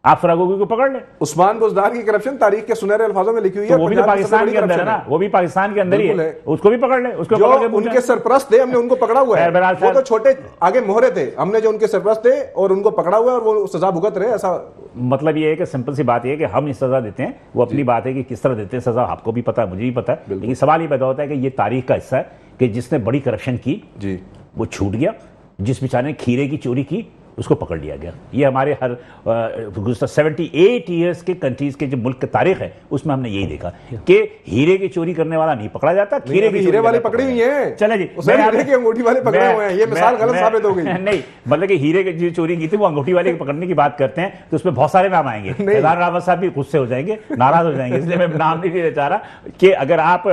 आप फरागोगी को पकड़ ले। उस्मान बुज़दार की करप्शन तारीख के सुनहरे अल्फाजों में लिखी हुई है। तो वो भी तो पाकिस्तान के अंदर है ना, वो भी पाकिस्तान के अंदर ही है, उसको भी पकड़ ले। उसको जो पकड़ के उनके सरपरस्त थे हमने उनको पकड़ा हुआ है, वो तो छोटे आगे मोहरे थे, हमने जो उनके सरपरस्त थे और उनको पकड़ा हुआ है और वो सजा भुगत रहे। ऐसा मतलब ये है कि सिंपल सी बात ये है कि हम इस सजा देते हैं, वो अपनी बात है कि किस तरह देते हैं सजा, आपको भी पता है, मुझे भी पता है, लेकिन सवाल ये पैदा होता है कि ये तारीख का हिस्सा है कि जिसने बड़ी करप्शन की जी वो छूट गया, जिस बेचारे ने खीरे की चोरी की उसको पकड़ लिया गया। ये हमारे हर 78 ईयर्स के कंट्रीज के जो मुल्क की तारीख है उसमें हमने यही देखा कि हीरे की चोरी करने वाला नहीं पकड़ा जाता, खीरे की हीरे वाले पकड़ी हुई है। चले जी, हीरे की अंगूठी वाले पकड़े हुए हैं, ये मिसाल गलत साबित हो गई। नहीं, मतलब कि हीरे की जो चोरी की थी वो अंगूठी वाले पकड़ने की बात करते हैं तो उसमें बहुत सारे नाम आएंगे, फैजान रावत साहब भी गुस्से हो जाएंगे, नाराज हो जाएंगे, इसलिए मैं नाम नहीं चाह रहा कि अगर आप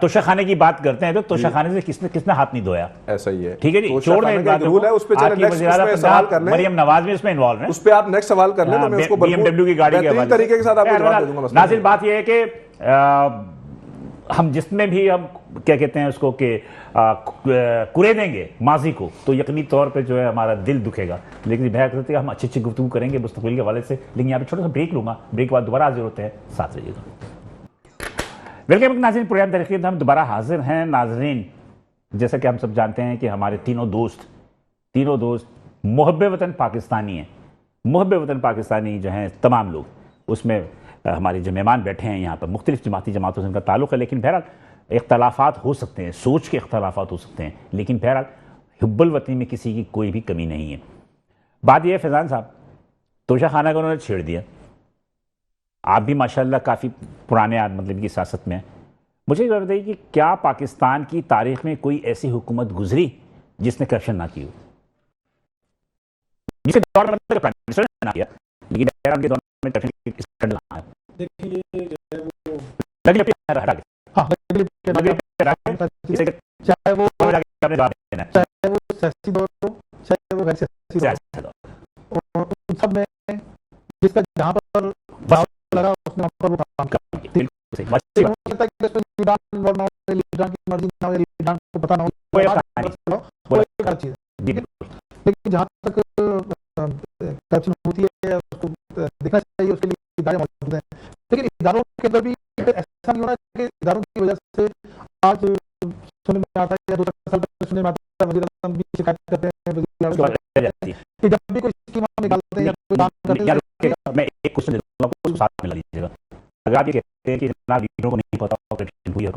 तोशाखाने की बात करते हैं तो तोशाखाने से किसने हाथ नहीं धोया, ऐसा ही है, ठीक है जी, छोड़ दें रूल है उस पे। मरियम नवाज भी इसमें इन्वॉल्व है, उस पे आप नेक्स्ट सवाल कर लें तो मैं उसको BMW की गाड़ी के हवाले तरीके के साथ आपको जवाब दे दूंगा। नाज़िर, बात यह है कि हम जिसमें भी हम क्या कहते हैं उसको कि कुरे देंगे माजी को तो यकीनी तौर पे जो है हमारा दिल दुखेगा, लेकिन भैया हम अच्छी अच्छी गुफ्तगू करेंगे मुस्तकबिल के हवाले से, लेकिन यहाँ पे छोटा सा ब्रेक लूंगा, ब्रेक के बाद दोबारा हाजिर होते हैं, साथ रहिएगा। वेलकम नाज़रीन, प्रोग्राम तरीके हम दोबारा हाजिर हैं। नाज़रीन, जैसा कि हम सब जानते हैं कि हमारे तीनों दोस्त मुहब्बे वतन पाकिस्तानी हैं, मुहब्बे वतन पाकिस्तानी जो हैं तमाम लोग, उसमें हमारे जो मेहमान बैठे हैं यहाँ पर मुख्तलिफ जमाती जमातों से उनका ताल्लुक़ है, लेकिन बहरहाल इख्तलाफात हो सकते हैं, सोच के इख्तलाफात हो सकते हैं, लेकिन बहरहाल हुब्बुल वतनी में किसी की कोई भी कमी नहीं है। बात यह है फैज़ान साहब, तोशाखाना को उन्होंने छेड़ दिया, आप भी माशाल्लाह काफ़ी पुराने मतलब की सियासत में हैं, मुझे ये बताइए कि क्या पाकिस्तान की तारीख में कोई ऐसी हुकूमत गुजरी जिसने करप्शन ना की हो? जिसके दौर में प्राइम मिनिस्टर ने ना किया, लेकिन उनके दौर में करप्शन की स्कैंडल आया। देखिए वो हटा के हाँ चाहे वो सियासी दौर हो चाहे वो गैर सियासी दौर हो, उन सब में जिसका जहाँ पर लगा उसने वहाँ पर वो काम किया। लीडर की मर्जी ना हो, लीडर को पता ना हो, वो एक अलग चीज है, लेकिन जहाँ तक करप्शन होती है उसको देखना चाहिए, उसके लिए इदारे मौजूद हैं, लेकिन इदारों के अंदर भी ऐसा नहीं होना कि इदारों की वजह से आज सुनने में आता है या 2 साल पहले सुनने में आता है वज़ीर आज़म भी शिकायत करते हैं कि जब भी कोई स्कीम निकालते हैं या कोई काम करते हैं। मैं एक क्वेश्चन देता हूं, आपको साथ में ला लीजिएगा। अगर आप ये कहते हैं कि जनाब लीडरों को नहीं पता करप्शन हुई है,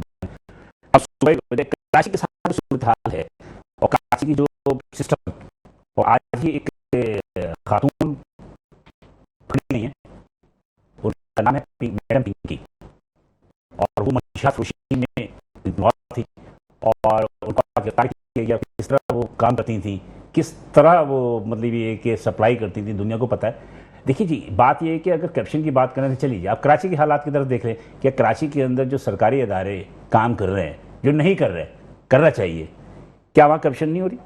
अब सुबह कराची के साथ सूरत हाल है और कराची की जो सिस्टम और आज ही एक खातून खड़ी है, उनका नाम है मैडम पिंकी, और वो मंशियात फरोशी में इन्वॉल्व थी और उनका गिरफ्तार किया गया, किस तरह वो काम करती थी, किस तरह वो मतलब ये कि सप्लाई करती थी, दुनिया को पता है। देखिए जी, बात ये है कि अगर करप्शन की बात करें तो चलिए आप कराची के हालात की तरफ देख लें कि कराची के अंदर जो सरकारी इदारे काम कर रहे हैं, जो नहीं कर रहे, करना चाहिए, क्या वहाँ करप्शन नहीं हो रही?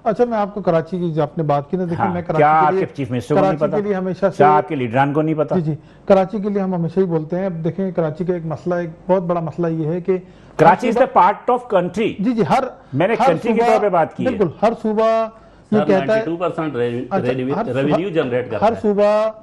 अच्छा, मैं आपको कराची की जो आपने बात की ना, देखिए हाँ, मैं क्या आपके चीफ मिनिस्टर को नहीं पता? के लिए हमेशा से, क्या आपके लीडरान को नहीं पता? जी कराची के लिए हम हमेशा ही बोलते हैं। अब देखें कराची का एक मसला, एक बहुत बड़ा मसला ये है कि Karachi is the part of country. जी हर मैंने कंट्री के तौर पे बात की है। बिल्कुल, हर सूबा ये कहता है 92% रेवेन्यू जनरेट करता है, हर सूबा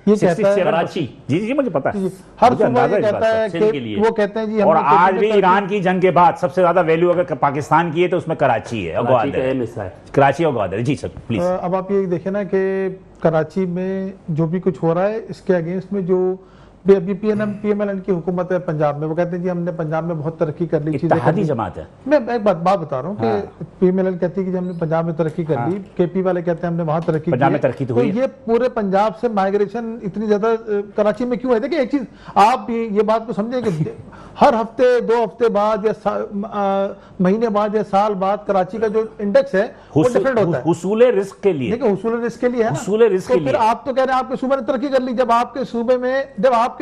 ये कहता है, कराची जी मुझे पता है, हर सूबा ये कहता है कि वो कहते हैं जी, और आज भी ईरान की जंग के बाद सबसे ज्यादा वैल्यू अगर पाकिस्तान की है तो उसमें कराची है और ग्वादर, कराची और ग्वादर। जी सर प्लीज। अब आप ये देखें ना कि कराची में जो भी कुछ हो रहा है इसके अगेंस्ट में जो अभी PMLN की हुकूमत है पंजाब में, वो कहते हैं जी हमने पंजाब में बहुत तरक्की कर ली, इत्तेहादी जमात है। मैं एक बात बता रहा हूँ कि PMLN कहती है कि हमने पंजाब में तरक्की कर ली, KP वाले कहते हैं हमने वहां तरक्की पंजाब में तरक्की तो हुई है। ये पूरे पंजाब से माइग्रेशन इतनी ज्यादा कराची में क्यों है? देखिए एक चीज आप ये बात को समझे कि हर हफ्ते 2 हफ्ते बाद या महीने बाद या साल बाद कराची का जो इंडेक्स है वो डिफरेंट होता है, हुसूल रिस्क के लिए। देखिए हुसूल रिस्क के लिए है, हुसूल रिस्क के लिए। फिर आप तो कह रहे हैं आपके सूबे ने तरक्की कर ली, जब आपके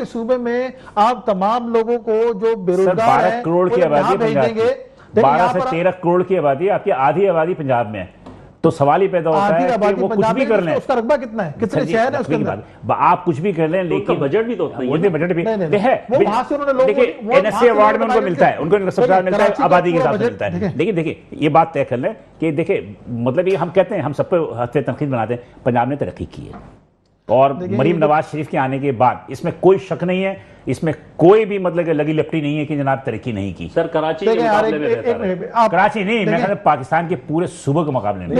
सूबे में आप तमाम लोगों को जो बेरोजगार 12 करोड़ की आबादी भेजेंगे, 12 से 13 करोड़ की आबादी, आपकी आधी आबादी पंजाब में है, तो सवाल ही पैदा होता है कि वो कुछ भी कर लें, उसका रकबा कितना है, कितने शहर है उसके अंदर, आप कुछ भी कर लें, लेकिन बजट भी तो बजट भी है। वो वहां से उन्होंने लोगों को NSA अवार्ड में उनको मिलता है, उनको सबसे मिलता है, आबादी के हिसाब से मिलता है। लेकिन देखिए ये बात तय कर लें कि देखिए मतलब ये हम कहते हैं, हम सब पे हंसते तनकीद बनाते हैं, पंजाब ने तरक्की की है, और मरीम नवाज शरीफ के आने के बाद इसमें कोई शक नहीं है, इसमें कोई भी मतलब कि लगी लपटी नहीं है कि जनाब तरक्की नहीं की। सर कराची के मुकाबले में बेहतर है। कराची नहीं, मैं कहता पाकिस्तान के पूरे सूबे के मुकाबले में।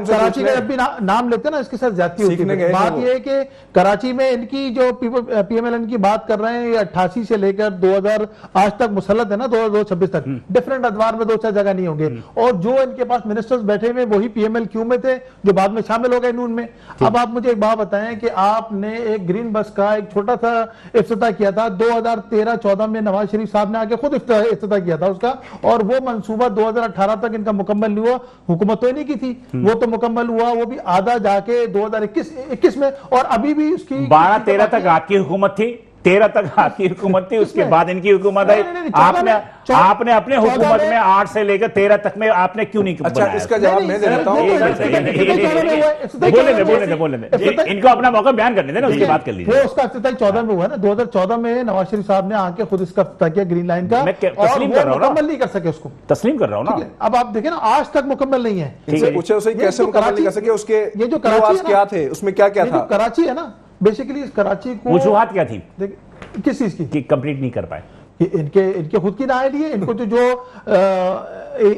कराची का जब भी नाम लेते हैं ना, इसके साथ ज्यादती होती है। बात यह है कि कराची में इनकी जो PMLN की बात कर रहे हैं, ये 88 से लेकर 2000 आज तक मुसल्लत है ना, 2026 तक डिफरेंट अदवार में 2-4 जगह नहीं होंगे। और जो इनके पास मिनिस्टर्स बैठे हुए वही PMLQ में थे, जो बाद में शामिल हो गए नून में। अब आप मुझे एक बात बताएं कि आपने एक ग्रीन बस का एक छोटा सा इफ्तिताह किया था 2013-14 में, नवाज शरीफ साहब ने आके खुद इफ्तिताह किया था उसका, और वो मंसूबा 2018 तक इनका मुकम्मल नहीं हुआ। हुकूमत तो नहीं की थी, वो तो मुकम्मल हुआ, वो भी आधा जाके 2021 में, और अभी भी उसकी 12-13 तक आपकी हुकूमत थी, 13 तक आपकी हुकूमत थी, उसके बाद इनकी हुकूमत आई। आपने अपने हुकूमत में 8 से लेकर 13 तक में आपने क्यों नहीं अच्छा, इसका जवाब मैं दे देता हूं। बोलने दे इनको अपना मौका बयान करने देना, उसकी बात कर लीजिए। वो उसका इफ्तिताह 14 में हुआ ना, 2014 में नवाज शरीफ साहब ने आके खुद इसका इफ्तिताह किया ग्रीन लाइन का, मैं तस्लीम कर रहा हूं ना, मुकम्मल नहीं कर सके उसको, तस्लीम कर रहा हूं ना। अब आप देखें ना, आज तक मुकम्मल नहीं है। इनसे पूछे उसे कैसे मुकम्मल नहीं कर सके, उसके ये जो कराची क्या थे, उसमें क्या क्या था। कराची है ना, बेसिकली कराची को वजूहात क्या थी किस चीज की कि कंप्लीट नहीं कर पाए? इनके खुद की नाइल है, इनको तो जो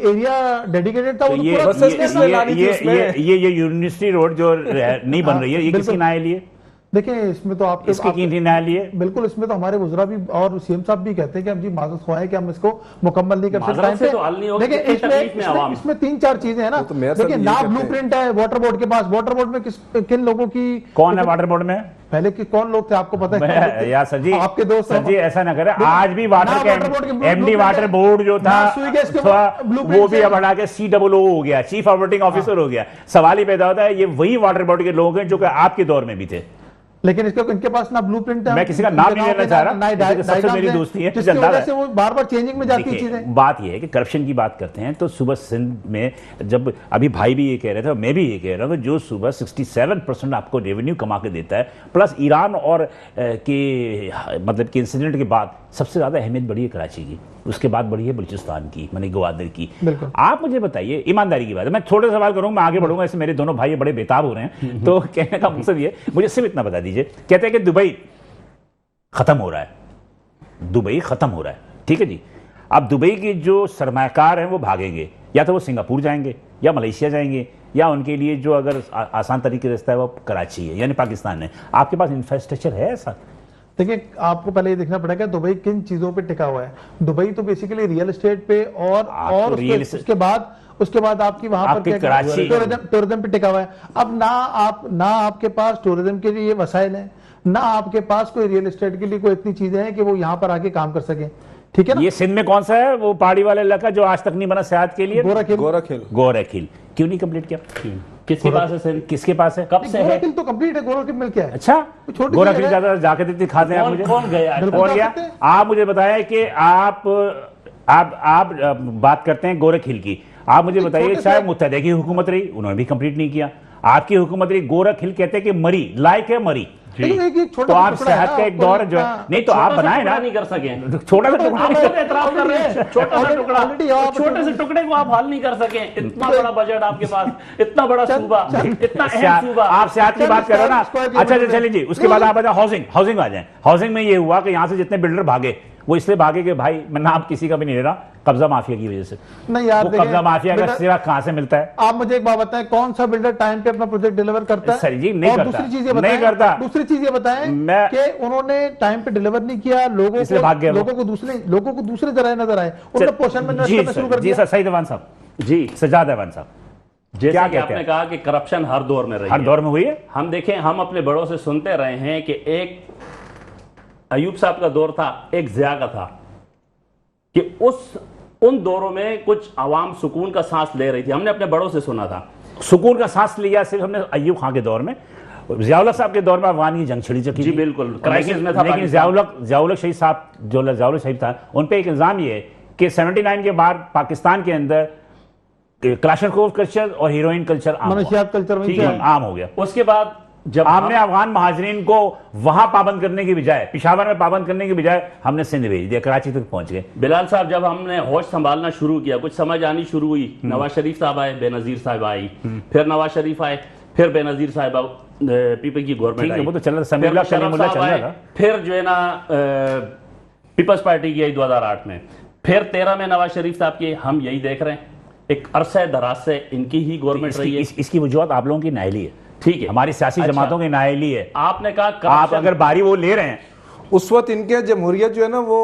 एरिया डेडिकेटेड था, ये यूनिवर्सिटी रोड जो नहीं बन रही है, ये किसकी नाइल है? देखिए इसमें तो आपके बिल्कुल, इसमें तो हमारे गुजरा भी और सीएम साहब भी कहते हैं कि हम जी माजरत ख्वाह है कि हम इसको मुकम्मल नहीं कर सकते। देखिए इसमें 3-4 चीजें हैं ना। देखिए ना ब्लूप्रिंट है वाटर बोर्ड के पास, वाटर बोर्ड में किन लोगों की, कौन है वाटर बोर्ड में? पहले के कौन लोग थे आपको पता है? यार सर जी, आपके दोस्त सर जी ऐसा ना करें, आज भी वाटर के MD वाटर बोर्ड जो था वो भी अब हटा के COO हो गया, चीफ ऑपरेटिंग ऑफिसर हो गया। सवाल ही पैदा होता है, ये वही वाटर बोर्ड के लोग हैं जो कि आपके दौर में भी थे, लेकिन इसका इनके पास ना ब्लूप्रिंट है, मैं किसी का नाम नहीं लेना चाह रहा, सबसे मेरी दोस्ती है, जिसकी वजह से वो बार-बार चेंजिंग में जाती है चीजें। बात ये है कि करप्शन की बात करते हैं तो सुबह सिंध में जब अभी भाई भी ये कह रहे थे, मैं भी ये कह रहा हूँ, जो सुबह 67% आपको रेवेन्यू कमा के देता है, प्लस ईरान और के मतलब कि इंसिडेंट के बाद सबसे ज्यादा अहमियत बढ़ी है कराची की, उसके बाद बढ़ी है बलूचिस्तान की, मानी ग्वादर की। आप मुझे बताइए, ईमानदारी की बात है, मैं छोटे सवाल करूंगा, मैं आगे बढ़ूंगा, ऐसे मेरे दोनों भाई बड़े बेताब हो रहे हैं, तो कहने का मकसद ये, मुझे सिर्फ इतना बता दीजिए, कहते हैं कि दुबई खत्म हो रहा है, दुबई खत्म हो रहा है, ठीक है जी। अब दुबई के जो सरमायाकार हैं वो भागेंगे, या तो वो सिंगापुर जाएंगे या मलेशिया जाएंगे, या उनके लिए जो अगर आसान तरीके से रास्ता है वो कराची है, यानी पाकिस्तान है। आपके पास इंफ्रास्ट्रक्चर है ऐसा? देखिए आपको पहले ये देखना पड़ेगा दुबई किन चीजों पे टिका हुआ है। दुबई तो बेसिकली रियल एस्टेट पे और उसके बाद आपकी वहां पर टूरिज्म पे टिका हुआ है। अब ना आपके पास टूरिज्म के लिए वसाइल है, ना आपके पास कोई रियल एस्टेट के लिए कोई इतनी चीजें हैं कि वो यहाँ पर आके काम कर सके, ठीक है ना। ये सिंध में कौन सा है वो पहाड़ी वाला इलाका जो आज तक नहीं बना सेहत के लिए? गोरखिल क्यों नहीं कंप्लीट किया? किसके पास है सर? किसके पास है? कब से है? गोरखिल तो कंप्लीट है, गोरखिल मिल क्या है? अच्छा, गोरखिल ज्यादा जाके देते खाते हैं आप मुझे? कौन गया? आप मुझे बताएं कि आप बात करते हैं गोरखिल की, आप मुझे बताइए शायद मुत्तहदा की हुकूमत रही, उन्होंने भी कंप्लीट नहीं किया। आपकी हुकूमत रही, गोरखिल कहते हैं कि मरी लायक है, मरी तो आप सेहत का एक दौर जो है, नहीं तो आप बनाए ना, नहीं कर सके, छोटा सा टुकड़ा एतराफ कर रहे हैं, छोटे से टुकड़े को आप हल नहीं कर सके। इतना बड़ा बजट आपके पास, इतना बड़ा सूबा, इतना अहम सूबा, आप सेहत की बात कर रहे हो ना। अच्छा चलिए जी, उसके बाद आप आ जाए हाउसिंग आ जाए। हाउसिंग में ये हुआ कि यहाँ से जितने बिल्डर भागे वो इसलिए भागे कि भाई मैं नाम किसी का भी नहीं ले रहा, कब्जा माफिया की वजह से। नहीं यार, कब्जा माफिया का सिवा कहां से मिलता है? आप मुझे एक बात बताएं, कौन सा बिल्डर टाइम पे अपना प्रोजेक्ट डिलीवर करता है? सर जी नहीं करता। दूसरी चीज ये बताएं कि उन्होंने टाइम पे डिलीवर नहीं किया, लोगों को दूसरे जराए नजर आए, उन्होंने पोषण में शुरू कर दिया। जी सर, सईद अहवान साहब, जी सजाद अहवान साहब, जैसे कि आपने कहा कि करप्शन हर दौर में रही है, हर दौर में हुई है। हम देखें, हम अपने बड़ों से सुनते रहे हैं कि एक अयूब साहब का दौर था, एक ज़िया का था, कि उन दौरों में कुछ आवाम सुकून का सांस ले रही थी। हमने अपने बड़ों से सुना था, सुकून का सांस लिया सिर्फ हमने अयूब खान के दौर में। ज़ियाउल हक साहब के दौर में अफगान की जंग छिड़ी चुकी जी बिल्कुल, क्राइसिस में था। लेकिन ज़ियाउल हक शहीद साहब, जो ज़ियाउल हक शहीद था, उन पे एक इल्जाम ये है कि 79 के बाद पाकिस्तान के अंदर क्लाशनकोव कल्चर और हीरोइन कल्चर आम हो गया। उसके बाद जब हमने अफगान महाजरीन को वहां पाबंद करने की बजाय, पिशावर में पाबंद करने की बजाय, हमने सिंध भेज दिया, कराची तक पहुंच गए। बिलाल साहब, जब हमने होश संभालना शुरू किया, कुछ समझ आनी शुरू हुई, नवाज शरीफ साहब आए, बेनजीर साहब आई, फिर नवाज शरीफ आए, फिर बेनजीर साहिबा पीपल की गवर्नमेंट ठीक है, आई, वो तो चल रहा था, फिर समीउल्लाह मुशर्रफ कलीमुल्लाह साहब चल रहा आए, था। फिर जो है ना पीपल्स पार्टी की आई 2008 में, फिर 13 में नवाज शरीफ साहब की। हम यही देख रहे हैं, एक अरसे दराज से इनकी ही गवर्नमेंट रही है। इसकी वजूहत आप लोगों की नाइली है, ठीक है, हमारी सियासी अच्छा, जमातों की नाइली है। आपने कहा आप corruption- अगर बारी वो ले रहे हैं, उस वक्त इनके जमहूरियत जो है ना वो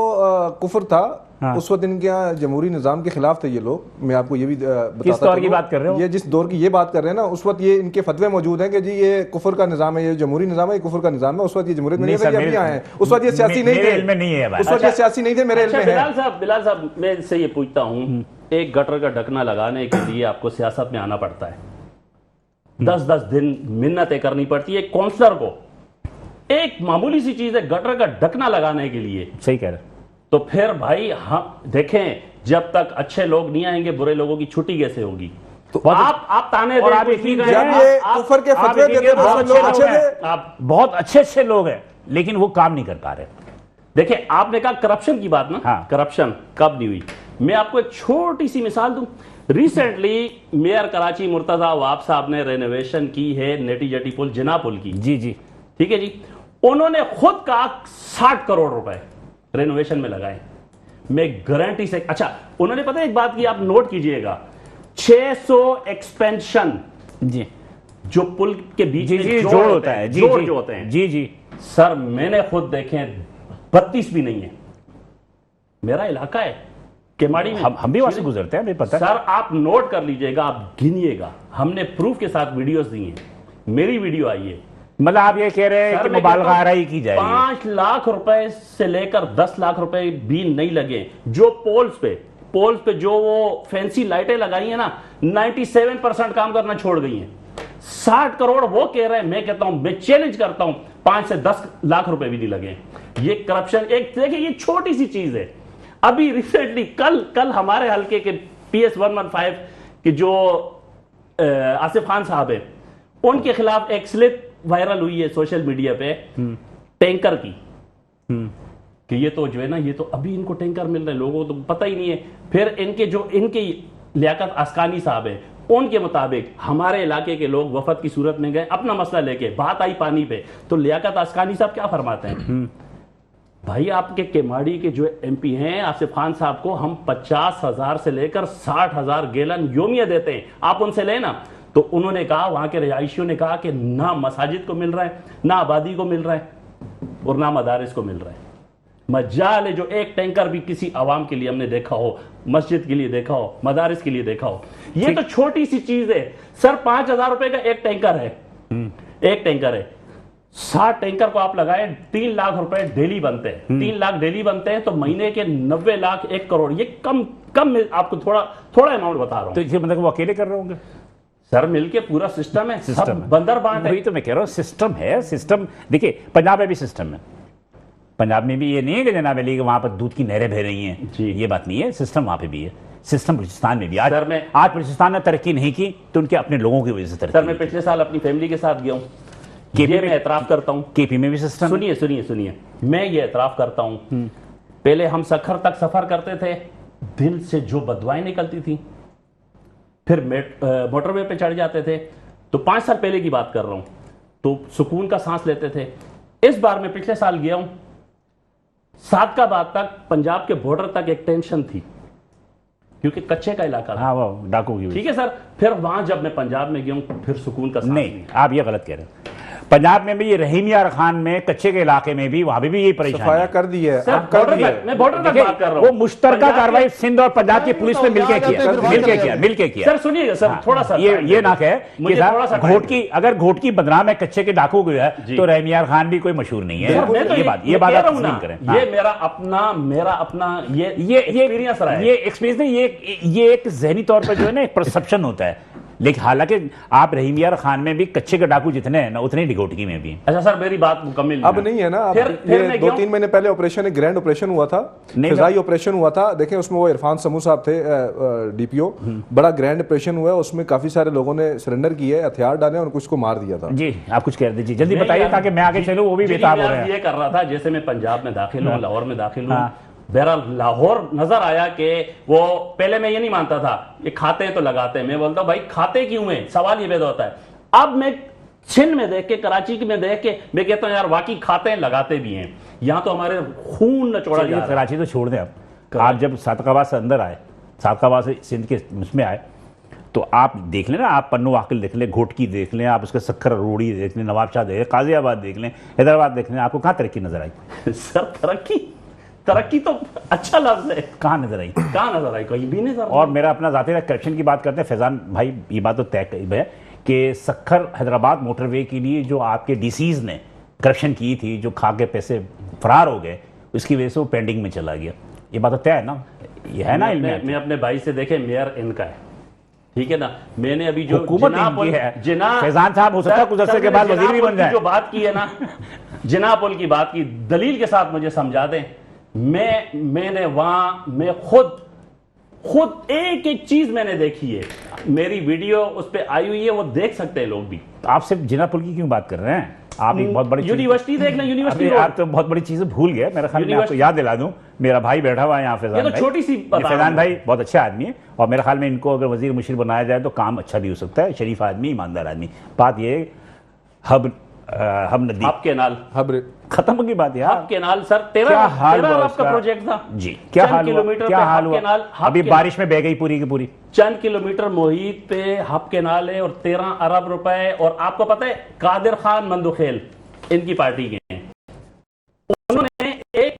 कुफर था। हाँ। उस वक्त इनके यहाँ जमहूरी निज़ाम के खिलाफ थे ये लोग। मैं आपको ये भी बताता किस दौर की चलूं, बात कर रहे हो? ये जिस दौर की ये बात कर रहे हैं ना, उस वक्त ये इनके फतवे मौजूद हैं कि जी ये कुफर का निज़ाम है, ये जमहूरी निज़ाम है, ये कुफर का निज़ाम है। उस वक्त ये जमहूरियत में नहीं थे, ये अभी आए हैं। उस वक्त ये सियासी नहीं मेरे थे, इल्म में नहीं है भाई। उस वक्त ये सियासी नहीं थे, मेरे इल्म अच्छा, में है। बिलाल साहब मैं इससे ये पूछता हूँ, एक गटर का ढकना लगाने के लिए आपको सियासत में आना पड़ता है, 10-10 दिन मिन्नतें करनी पड़ती है काउंसलर को। एक मामूली सी चीज है गटर का ढकना लगाने के लिए, सही कह रहे। तो फिर भाई हम देखें, जब तक अच्छे लोग नहीं आएंगे बुरे लोगों की छुट्टी कैसे होगी? तो आप ताने और दें, आप कुछ यकीन भी करें, करें, जब ये आप- कुफर के आप फतवे यकीन देते करें, बहुत लोग अच्छे थे। आप बहुत अच्छे लोग हैं, लेकिन वो काम नहीं कर पा रहे। देखिए, आपने कहा करप्शन की बात ना, हाँ। करप्शन कब नहीं हुई? मैं आपको एक छोटी सी मिसाल दूं। रिसेंटली मेयर कराची मुर्तजा वाब साहब ने रेनोवेशन की है नेटी जटी पुल, जिना पुल की, जी जी, ठीक है जी। उन्होंने खुद कहा 60 करोड़ रुपए रेनोवेशन में लगाए। मैं गारंटी से, अच्छा उन्होंने पता है एक बात की, आप नोट कीजिएगा, 600 एक्सपेंशन जी जो पुल के बीच जी में जी, जोड़ जोड़ होता है, जी जोड़ जी जो होते हैं, जी जी। सर मैंने खुद देखे 32 भी नहीं है। मेरा इलाका है केमाड़ी में, हम भी वहां से गुजरते हैं, हमें पता है। सर आप नोट कर लीजिएगा, आप गिनिएगा, हमने प्रूफ के साथ वीडियोस दी हैं, मेरी वीडियो आई है। मतलब आप ये कह रहे हैं सर, कि मैं मुबालगा कहता हूं, आराई की जाएगी। 5 लाख रुपए से लेकर 10 लाख रुपए भी नहीं लगे। जो पोल्स पे जो वो फैंसी लाइटें लगाई है ना, 97% काम करना छोड़ गई हैं। 60 करोड़ वो कह रहे हैं, मैं कहता हूं, मैं चैलेंज करता हूं, 5 से 10 लाख रुपए भी नहीं लगे। ये करप्शन, एक देखिए ये छोटी सी चीज है। अभी रिसेंटली कल हमारे हल्के के PS 115 के जो आसिफ खान साहब है, उनके खिलाफ एक स्लिप वायरल हुई है सोशल मीडिया पे टैंकर की, कि ये तो जो है ना, ये तो अभी इनको टैंकर मिल रहे हैं, लोगों को तो पता ही नहीं है। फिर इनके लियाकत अस्कानी साहब है, उनके मुताबिक हमारे इलाके के लोग वफद की सूरत में गए अपना मसला लेके, बात आई पानी पे, तो लियाकत अस्कानी साहब क्या फरमाते हैं, भाई आपके केमाड़ी के जो MP हैं आसिफ खान साहब को हम 50,000 से लेकर 60,000 गैलन योमिया देते हैं, आप उनसे लेना। तो उन्होंने कहा, वहां के रिहायशियों ने कहा कि ना मसाजिद को मिल रहा है, ना आबादी को मिल रहा है, और ना मदारिस को मिल रहा है। मजाल है जो एक टैंकर भी किसी आवाम के लिए हमने देखा हो, मस्जिद के लिए देखा हो, मदारिस के लिए देखा हो। ये तो छोटी सी चीज है सर, 5,000 रुपए का एक टैंकर है, एक टैंकर है। 60 टैंकर को आप लगाए, 3 लाख रुपए डेली बनते हैं, 3 लाख डेली बनते हैं, तो महीने के 90 लाख, 1 करोड़। ये कम मैं आपको थोड़ा अमाउंट बता रहा हूं। तो ये मतलब वो अकेले कर रहे होंगे? सर मिलके पूरा सिस्टम है, सिस्टम सब है। बंदर बांट है। वही तो मैं कह रहा हूँ, सिस्टम है। सिस्टम देखिए, पंजाब में भी सिस्टम है। पंजाब में भी ये नहीं है कि जनाब अली के वहां पर दूध की नहरें बह रही हैं, जी। ये बात नहीं है। सिस्टम वहां पे भी है, सिस्टम बलूचिस्तान में भी। आज सर, आज बलूचिस्तान ने तरक्की नहीं की तो उनके अपने लोगों की वजह से तरक्की सर मैं नहीं की। पिछले साल अपनी फैमिली के साथ गया हूं, केपी ये में- मैं एतराफ करता हूं। केपी में भी सिस्टम है। सुनिए, मैं ये एतराफ करता हूं, पहले हम सखर तक सफर करते थे, दिल से जो बदवाएं निकलती थी, फिर मोटरवे पे चढ़ जाते थे, तो 5 साल पहले की बात कर रहा हूं, तो सुकून का सांस लेते थे। इस बार मैं पिछले साल गया हूं, सादकाबाद तक, पंजाब के बॉर्डर तक एक टेंशन थी, क्योंकि कच्चे का इलाका था। हाँ, वो डाकू की वजह ठीक है सर, फिर वहां जब मैं पंजाब में गया हूं, फिर सुकून का सांस नहीं, आप ये गलत कह रहे हैं। पंजाब में भी ये रहीम यार खान में कच्चे के इलाके में भी वहां भी यही परेशानी सफाया है। कर दी है, सर, अब कर बॉर्डर दी है। तक, मैं बॉर्डर तक देखिए, बात कर रहा हूं। वो मुश्तरका पंजाब के- कार्रवाई सिंध और पंजाब की पुलिस ने मिलकर किया, सर सुनिएगा सर, थोड़ा सा ये ना कहे कि मुझे थोड़ा सा घोट की, अगर घोट की बदनाम है कच्चे के डाकू को है, जी। तो रहीम यार खान भी कोई मशहूर नहीं है। सर, मैं तो ये मैं बात कह आप रहा हूं तस्लीम ना, करें। ये मेरा अपना ये एक्सपीरियंस रहा है। ये एक्सपीरियंस नहीं, ये एक जहनी तौर पर जो है ना एक परसेप्शन होता है। लेकिन हालांकि आप रहीम यार खान में भी कच्चे के डाकू जितने हैं ना, उतने डिगोटकी में भी। अच्छा सर, मेरी बात मुकम्मल अब नहीं है ना। अब फिर ये मैं 2-3 महीने पहले ऑपरेशन, एक ग्रैंड ऑपरेशन हुआ था, नहीं, फिजाई ऑपरेशन हुआ था। देखें उसमें वो इरफान समू साहब थे, DPO। बड़ा ग्रैंड ऑपरेशन हुआ, उसमें काफी सारे लोगों ने सरेंडर किए, हथियार डाले और कुछ को मार दिया था। जी, आप कुछ कह दीजिए, जल्दी नहीं बताइए यार, ताकि मैं आगे चलूं, वो भी जी, बेताब मैं हो रहे आज हैं। ये कर रहा था, जैसे मैं पंजाब में दाखिल हूँ, लाहौर में दाखिल हूँ, हाँ। बहरहाल लाहौर नजर आया कि वो, पहले मैं ये नहीं मानता था, ये खाते हैं तो लगाते हैं, मैं बोलता हूँ भाई खाते क्यों हैं, सवाल ये पैदा होता है। अब मैं छिन में देख के, कराची में देख के मैं कहता हूं यार वाकई खाते हैं, लगाते भी हैं। यहां तो हमारे खून नचोड़ा जा रहा है। कराची तो छोड़ दें, आप जब सादकाबाद से अंदर आए, सादकाबाद से सिंध के उसमें आए, तो आप देख लें ना, आप पन्नू वाकिल देख लें, घोटकी देख लें, आप उसके सक्खर रोड़ी देख लें, नवाबशाह देख लें, काजियाबाद देख लें, हैदराबाद देख लें, आपको कहाँ तरक्की नजर आई? सर तरक्की तो अच्छा लफ्ज है, कहाँ नजर आई? कहाँ नजर आई? कहीं भी नहीं सर। और मेरा अपना जाती है, करप्शन की बात करते हैं फैजान भाई, ये बात तो तय है कि सक्खर हैदराबाद मोटरवे के लिए जो आपके डीसीज ने करप्शन की थी, जो खा के पैसे फरार हो गए, उसकी वजह से वो पेंडिंग में चला गया। ये बात तो तय है ना, ये है ना। मैं अपने भाई से देखे, मेयर इनका है, ठीक है ना। मैंने अभी जो हुकूमत इनकी है, फैजान साहब हो सकता है कुछ अर्से के बाद वजीर भी बन जाए। जो बात की है ना, जिना पुल की बात की, दलील के साथ मुझे समझा दें। मैंने वहां मैं खुद एक एक चीज मैंने देखी है, मेरी वीडियो उस पर आई हुई है, वो देख सकते हैं लोग भी। आप सिर्फ जिना पुल की क्यों बात कर रहे हैं? आप एक बहुत बड़ी यूनिवर्सिटी देख लें, यूनिवर्सिटी आप तो बहुत बड़ी चीजें भूल गए। मेरा ख्याल में आपको याद दिला दूं, मेरा भाई बैठा हुआ है यहाँ फैजान भाई, छोटी सी फैजान भाई बहुत अच्छा आदमी है, और मेरे ख्याल में इनको अगर वजीर मुशीर बनाया जाए तो काम अच्छा भी हो सकता है। शरीफ आदमी, ईमानदार आदमी। बात ये हब नदी आपके नाल खत्म की बात है। आपके नाल सर 13 अरब का प्रोजेक्ट था जी, क्या हाल किलोमीटर क्या हाल हुआ? अभी बारिश में बह गई पूरी की पूरी। चंद किलोमीटर मोहित पे हब के नाल है, और 13 अरब रुपए। और आपको पता है कादिर खान मंदुखेल इनकी पार्टी के हैं, उन्होंने एक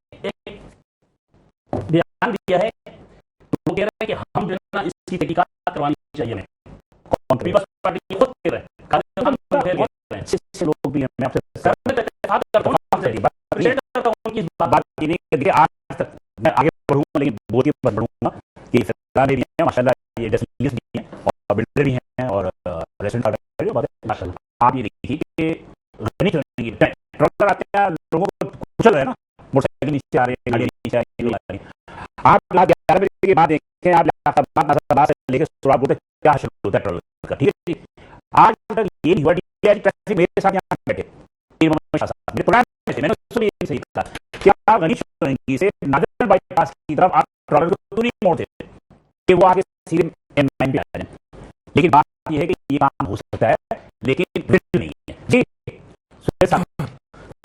बयान दिया है, वो कह रहे हैं कि हम जो है ना इसकी तहकीकात करवानी चाहिए। पीपल्स पार्टी खुद कह रहे हैं, कादिर खान मंदुखेल कह रहे हैं, इससे लोग भी मैं आपसे बात आज तक मैं आगे बढ़ूंगा, लेकिन बहुत ही बढ़ूंगा कि फैजान भी है माशाल्लाह, ये डेस्टिनेशन भी है और बिल्डर भी हैं और रेस्टोरेंट माशाल्लाह। आप ये देखिए कि गनी चलने की ट्रक आते हैं, लोगों को कुचल रहे हैं ना, मोटरसाइकिल नीचे आ रहे हैं, गाड़ियां नीचे आ रही हैं। आप रात 11 बजे के बाद देखें, आप से लेकर सुराग होते क्या हासिल होता है ट्रक का, ठीक है। आज तक ये नहीं हुआ मेरे साथ यहाँ बैठे मैंने सही कहा कि आप गनी चलने से नादर बाईपास की तरफ आप ट्रॉलर को नहीं मोड़ते कि वो आगे सीधे M9 पे आ जाए। लेकिन बात यह है कि ये काम हो सकता है, लेकिन बिल्कुल नहीं है जी।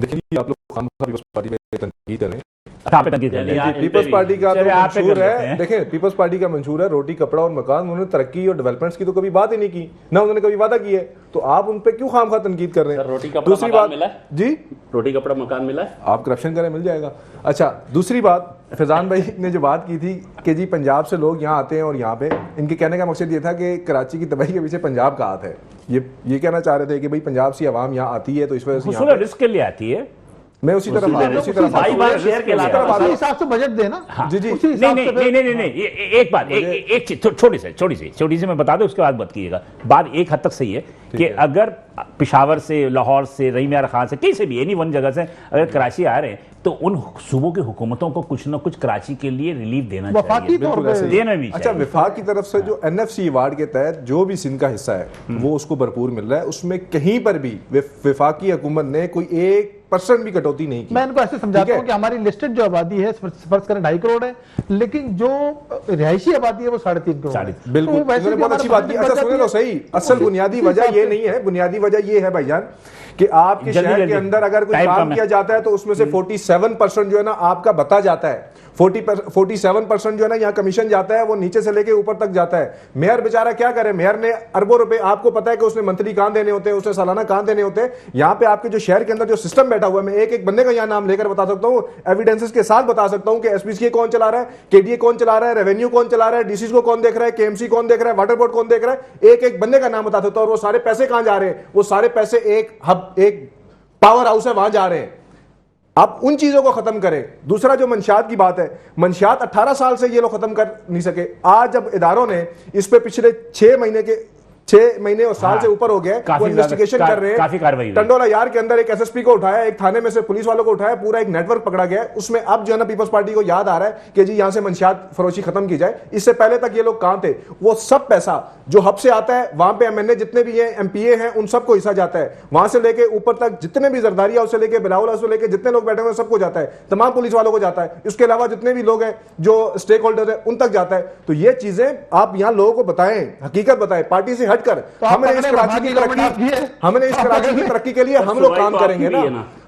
देखिए आप लोग पीपल्स पार्टी में तनकीद कर रहे हैं। पीपल्स पार्टी का तो मंशूर है, देखें पीपल्स पार्टी का मंशूर है रोटी कपड़ा और मकान। उन्होंने तरक्की और डेवलपमेंट्स की तो कभी बात ही नहीं की, ना उन्होंने कभी वादा किया है, तो आप उन पे क्यों खामखा तनकीद कर रहे हैं? रोटी कपड़ा दूसरी बात मिला है जी, रोटी कपड़ा मकान मिला है, आप करप्शन करें मिल जाएगा। अच्छा, दूसरी बात फैजान भाई ने जो बात की थी कि जी पंजाब से लोग यहाँ आते हैं, और यहाँ पे इनके कहने का मकसद ये था कि कराची की तबाही के पीछे पंजाब का हाथ है। ये कहना चाह रहे थे कि भाई पंजाब से आवाम यहाँ आती है तो इस वजह से रिस्क के लिए आती है। मैं उसी तरफ हिसाब से बजट देना। जी जी, नहीं, एक बात, एक चीज छोटी सी मैं बता दूं, उसके बाद बात कीजिएगा। बात एक हद तक सही है कि अगर पेशावर से, लाहौर से, रहीम यार खान से, कहीं से भी एनी वन जगह से अगर कराची आ रहे हैं, तो उन सूबों की हुकूमतों को कुछ ना कुछ कराची के लिए रिलीफ देना चाहिए, देना भी। अच्छा, विफाक की तरफ से जो NFC अवार्ड के तहत जो भी सिंध का हिस्सा है वो उसको भरपूर मिल रहा है, उसमें कहीं पर भी विफाकी हुकूमत ने कोई 1% भी कटौती नहीं की। मैं इनको ऐसे समझाता हूँ कि हमारी लिस्टेड जो आबादी है फर्ज करें 2.5 करोड़ है, लेकिन जो रिहायशी आबादी है वो 3.5 करोड़ है। बिल्कुल, बहुत अच्छी बात की। अच्छा सुने तो सही, असल बुनियादी वजह ये नहीं है, बुनियादी वजह ये है भाईजान कि आपके शहर के अंदर अगर कोई काम किया जाता है तो उसमें से 47% जो है ना आपका बता जाता है, 47% जो है ना यहाँ कमीशन जाता है, वो नीचे से लेके ऊपर तक जाता है। मेयर बेचारा क्या करे, मेयर ने अरबों रुपए, आपको पता है कि उसने मंथली कहां देने होते हैं, उसने सालाना कहां देने होते हैं। यहाँ पे आपके जो शहर के अंदर जो सिस्टम बैठा हुआ है, मैं एक एक बंदे का यहाँ नाम लेकर बता सकता हूँ, एविडेंसेस के साथ बता सकता हूँ कि SPCA कौन चला रहा है, KDA कौन चला रहा है, रेवेन्यू कौन चला रहा है, DCs को कौन देख रहा है, KMC कौन देख रहा है, वाटर बोर्ड कौन देख रहा है, एक एक बंदे का नाम बता सकता हूँ। और वो सारे पैसे कहां जा रहे हैं? वो सारे पैसे एक पावर हाउस है वहां जा रहे हैं। आप उन चीजों को खत्म करें। दूसरा जो मंशियात की बात है, मंशियात 18 साल से ये लोग खत्म कर नहीं सके। आज जब इदारों ने इस पे पिछले 6 महीने और साल से ऊपर हो गए, वो इन्वेस्टिगेशन कर रहे हैं। काफी कार्रवाई हुई। टंडोला यार के अंदर एक SSP को उठाया, एक थाने में से पुलिस वालों को उठाया, पूरा एक नेटवर्क पकड़ा गया। उसमें अब जो है ना पीपल्स पार्टी को याद आ रहा है कि जी यहां से मंशियात फरोशी खत्म की जाए। इससे पहले तक ये लोग कहां थे? वो सब पैसा जो हब से आता है, वहां पे MNA जितने भी हैं, MPA हैं, उन सबको हिस्सा जाता है। वहां से लेके ऊपर तक जितने भी जरदारी हाउस से लेके बिलावल हाउस से लेके जितने लोग बैठे हुए हैं सबको जाता है, तमाम पुलिस वालों को जाता है। इसके अलावा जितने भी लोग हैं जो स्टेक होल्डर है उन तक जाता है। तो ये चीजें आप यहां लोगों को बताएं, हकीकत बताएं, पार्टी से हटकर तो आप हमने इस पकड़े, कराची की वहाँ की तरक्की गवर्नमेंट है। हमने इस कराची की तरक्की के लिए हम लोग काम करेंगे ना,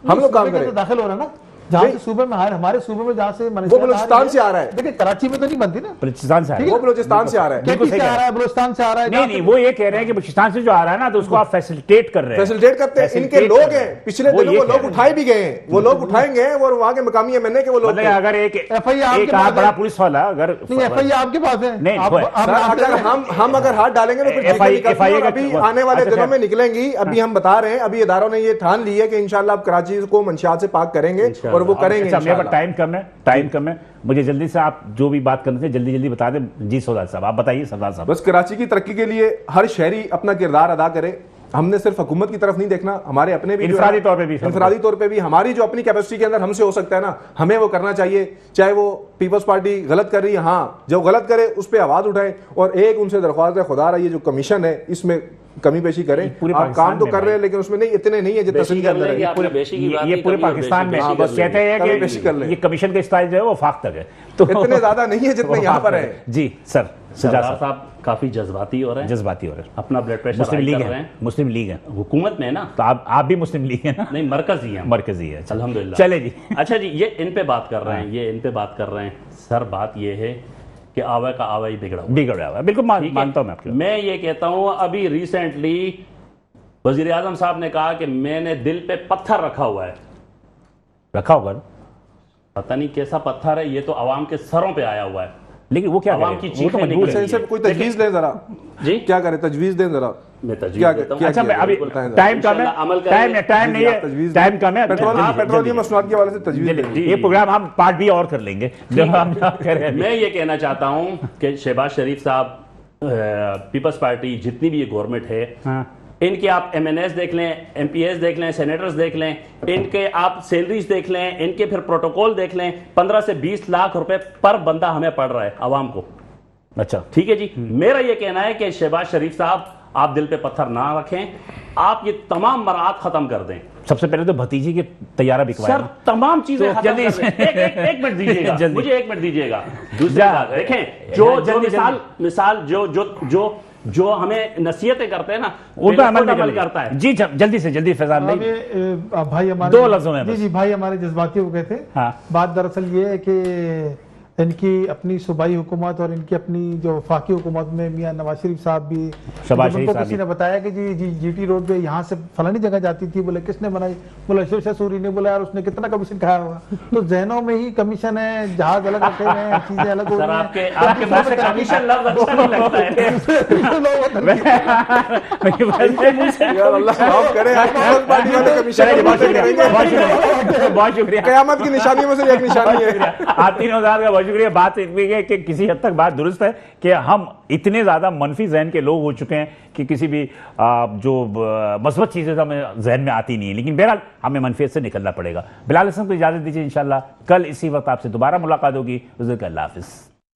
हम लोग काम करेंगे। दाखिल हो रहा है ना, जहाँ से सूबे में हमारे सूबे में जहाँ से वो बलूचिस्तान से आ रहा है। देखिए कराची में तो नहीं बनती ना, बलूचिस्तान से आ रहा है। वो बलूचिस्तान से आ रहा है। क्या किससे आ रहा है, बलूचिस्तान से आ रहा है। नहीं नहीं, वो ये कह रहे हैं कि बलूचिस्तान से जो आ रहा है ना, तो उसको आप फैसिलिटेट कर रहे हैं। फैसिलिटेट करते हैं, इनके Facilitate लोग कर रहे हैं, पिछले वो दिनों ये वो कह लोग रहे हैं। उठाए भी गए हैं, वो लोग उठाएंगे और वहां के मकामी एमएनए के वो लोग मतलब थे। अगर एक FIR एक के आप बाद बड़ा है। पुलिस वाला अगर नहीं FIR आपके पास है। नहीं, आप- वो है। आप सर, जानते अगर हैं। हम अगर हाथ डालेंगे तो फिर FIR निकलती है और का- अभी आने वाले अच्छा, दिनों में अच्छा। निकलेंगी। अभी हम बता रहे हैं, अभी इदारों ने ये ठान ली है कि इंशाल्लाह अब कराची को मंशियात से पाक करेंगे और वो करेंगे अच्छा, मेरे पास इंशाल्लाह। टाइम कम है, मुझे जल्दी से आप जो भी बात करने थे जल्दी जल्दी बता दें। जी सरदार साहब, आप बताइए सरदार साहब। बस कराची की तरक्की के लिए हर शहरी अपना किरदार अदा करे। हमने सिर्फ हुकूमत की तरफ नहीं देखना, हमारे अपने भी इंफरादी तौर पे भी इंफरादी तौर पे भी हमारी जो अपनी कैपेसिटी के अंदर हमसे हो सकता है ना, हमें वो करना चाहिए। चाहे वो पीपल्स पार्टी गलत कर रही है, हाँ, जो गलत करे उस पर आवाज उठाए। और एक उनसे दरख्वास्त है, खुदा रहा ये जो कमीशन है इसमें कमी पेशी करें। पूरे आप पाकिस्तान काम तो में कर रहे हैं लेकिन उसमें नहीं इतने नहीं है जितना बेशी सिंध के कर अंदर लेंगे है। आप। आपने बेशी की बात ये की, पूरे कभी और पाकिस्तान में बेशी कर बस कहते हैं कभी बेशी कर कि लेंगे। ये कमीशन का स्टाइल जो है वो फाक तक है, तो इतने ज्यादा नहीं है जितने यहाँ पर है। जी सर, सरदार साहब साहब काफी जज्बाती हो रहे हैं, जज्बाती हो रहे हैं। अपना ब्लड प्रेशर मुस्लिम हाई लीग कर रहे है, हैं। मुस्लिम लीग है, हुकूमत में ना, तो आप भी मुस्लिम लीग है ना, नहीं मरकजी है, मरकजी है। अल्हम्दुलिल्लाह। चले जी। अच्छा जी, ये इन पे बात कर रहे हैं, ये इन पे बात कर रहे हैं। सर बात ये है कि आवा का आवा ही बिगड़ा हुआ है। बिगड़ रहा है, बिल्कुल ठीक है? मानता हूं मैं आपकी बात। मैं ये कहता हूं, अभी रिसेंटली वजीर आजम साहब ने कहा कि मैंने दिल पे पत्थर रखा हुआ है। रखा होगा ना? पता नहीं कैसा पत्थर है, ये तो आवाम के सरों पे आया हुआ है। लेकिन वो क्या आवाम करे? की वो तो चीखें मजबूर निकल है। इनसे कोई तजवीज लें जरा, जी क्या करे, तजवीज दें जरा। मैं तजवीज़ क्या देता हूं। क्या अच्छा, मैं किया अभी जाए? बताएं जरा। टाइम कम है, इंशाल्लाह अमल करेंगे। टाइम नहीं आप है, तजवीज़ टाइम कम है। पेट्रोल जल्दी, पेट्रोलियम जल्दी, मसनूआत के हवाले से तजवीज जल्दी। दें। ये प्रोग्राम हम पार्ट बी और कर लेंगे जब हम कह रहे हैं। मैं ये कहना चाहता हूं कि शहबाज शरीफ साहब, पीपल्स पार्टी, जितनी भी ये गवर्नमेंट है, हाँ। इनके आप एमएनएस देख लें, एमपीएस देख लें, सेनेटर्स देख लें, इनके आप सैलरीज देख लें, इनके फिर प्रोटोकॉल देख लें, 15 से 20 लाख रुपए पर बंदा हमें पड़ रहा है आवाम को। अच्छा, ठीक है जी, मेरा ये कहना है कि शहबाज शरीफ साहब, आप दिल पे पत्थर ना रखें, आप ये तमाम मराहत खत्म कर दें। सबसे पहले तो भतीजी के तैयारा बिकवाया सर ना। तमाम चीजें तो खत्म जल्दी कर दें। एक मिनट दीजिएगा, जल्दी। मुझे एक मिनट दीजिएगा। दूसरी जा। बात देखें, जो हाँ, जल्दी, मिसाल जो हमें नसीहतें करते हैं ना, उन पर मेरा खुद अमल करता है। जी, जल्दी से जल्दी फैजान अब भाई। ये भाई हमारे दो लफ्जों में जी बस। जी भाई हमारे जज्बाती हो गए थे। हाँ। बात दरअसल ये है कि इनकी अपनी सूबाई हुकूमत और इनकी अपनी जो वफाकी हुकूमत में मियां नवाज शरीफ साहब भी, शहबाज जब शरीफ उनको साहब किसी भी। ने बताया कि जी जीटी रोड पे यहाँ से फलानी जगह जाती थी, बोले किसने बनाई, बोला अशोक शाह सूरी ने, बोला यार उसने कितना कमीशन खाया होगा। तो जहनों में ही कमीशन है, जहाज अलग रखे हुए हैं, चीजें अलग हो सर रही आपके हैं। आपके मुंह से कमीशन लफ्ज अच्छा नहीं लगता है। यार अल्लाह माफ करे, आज पीपल्स पार्टी वाले कमीशन की बातें करेंगे। बहुत शुक्रिया। कयामत की निशानियों में से एक निशानी है। आप तीनों का बहुत शुक्रिया। बात इतनी है कि किसी हद तक बात दुरुस्त है कि हम इतने ज्यादा मनफी जहन के लोग हो चुके हैं कि किसी भी जो मस्बत चीजें तो हमें जहन में आती नहीं है, लेकिन बहरहाल हमें मनफियत से निकलना पड़ेगा। बिलाल हसन को इजाजत दीजिए, इंशाल्लाह कल इसी वक्त आपसे दोबारा मुलाकात होगी। अल्लाह हाफिज।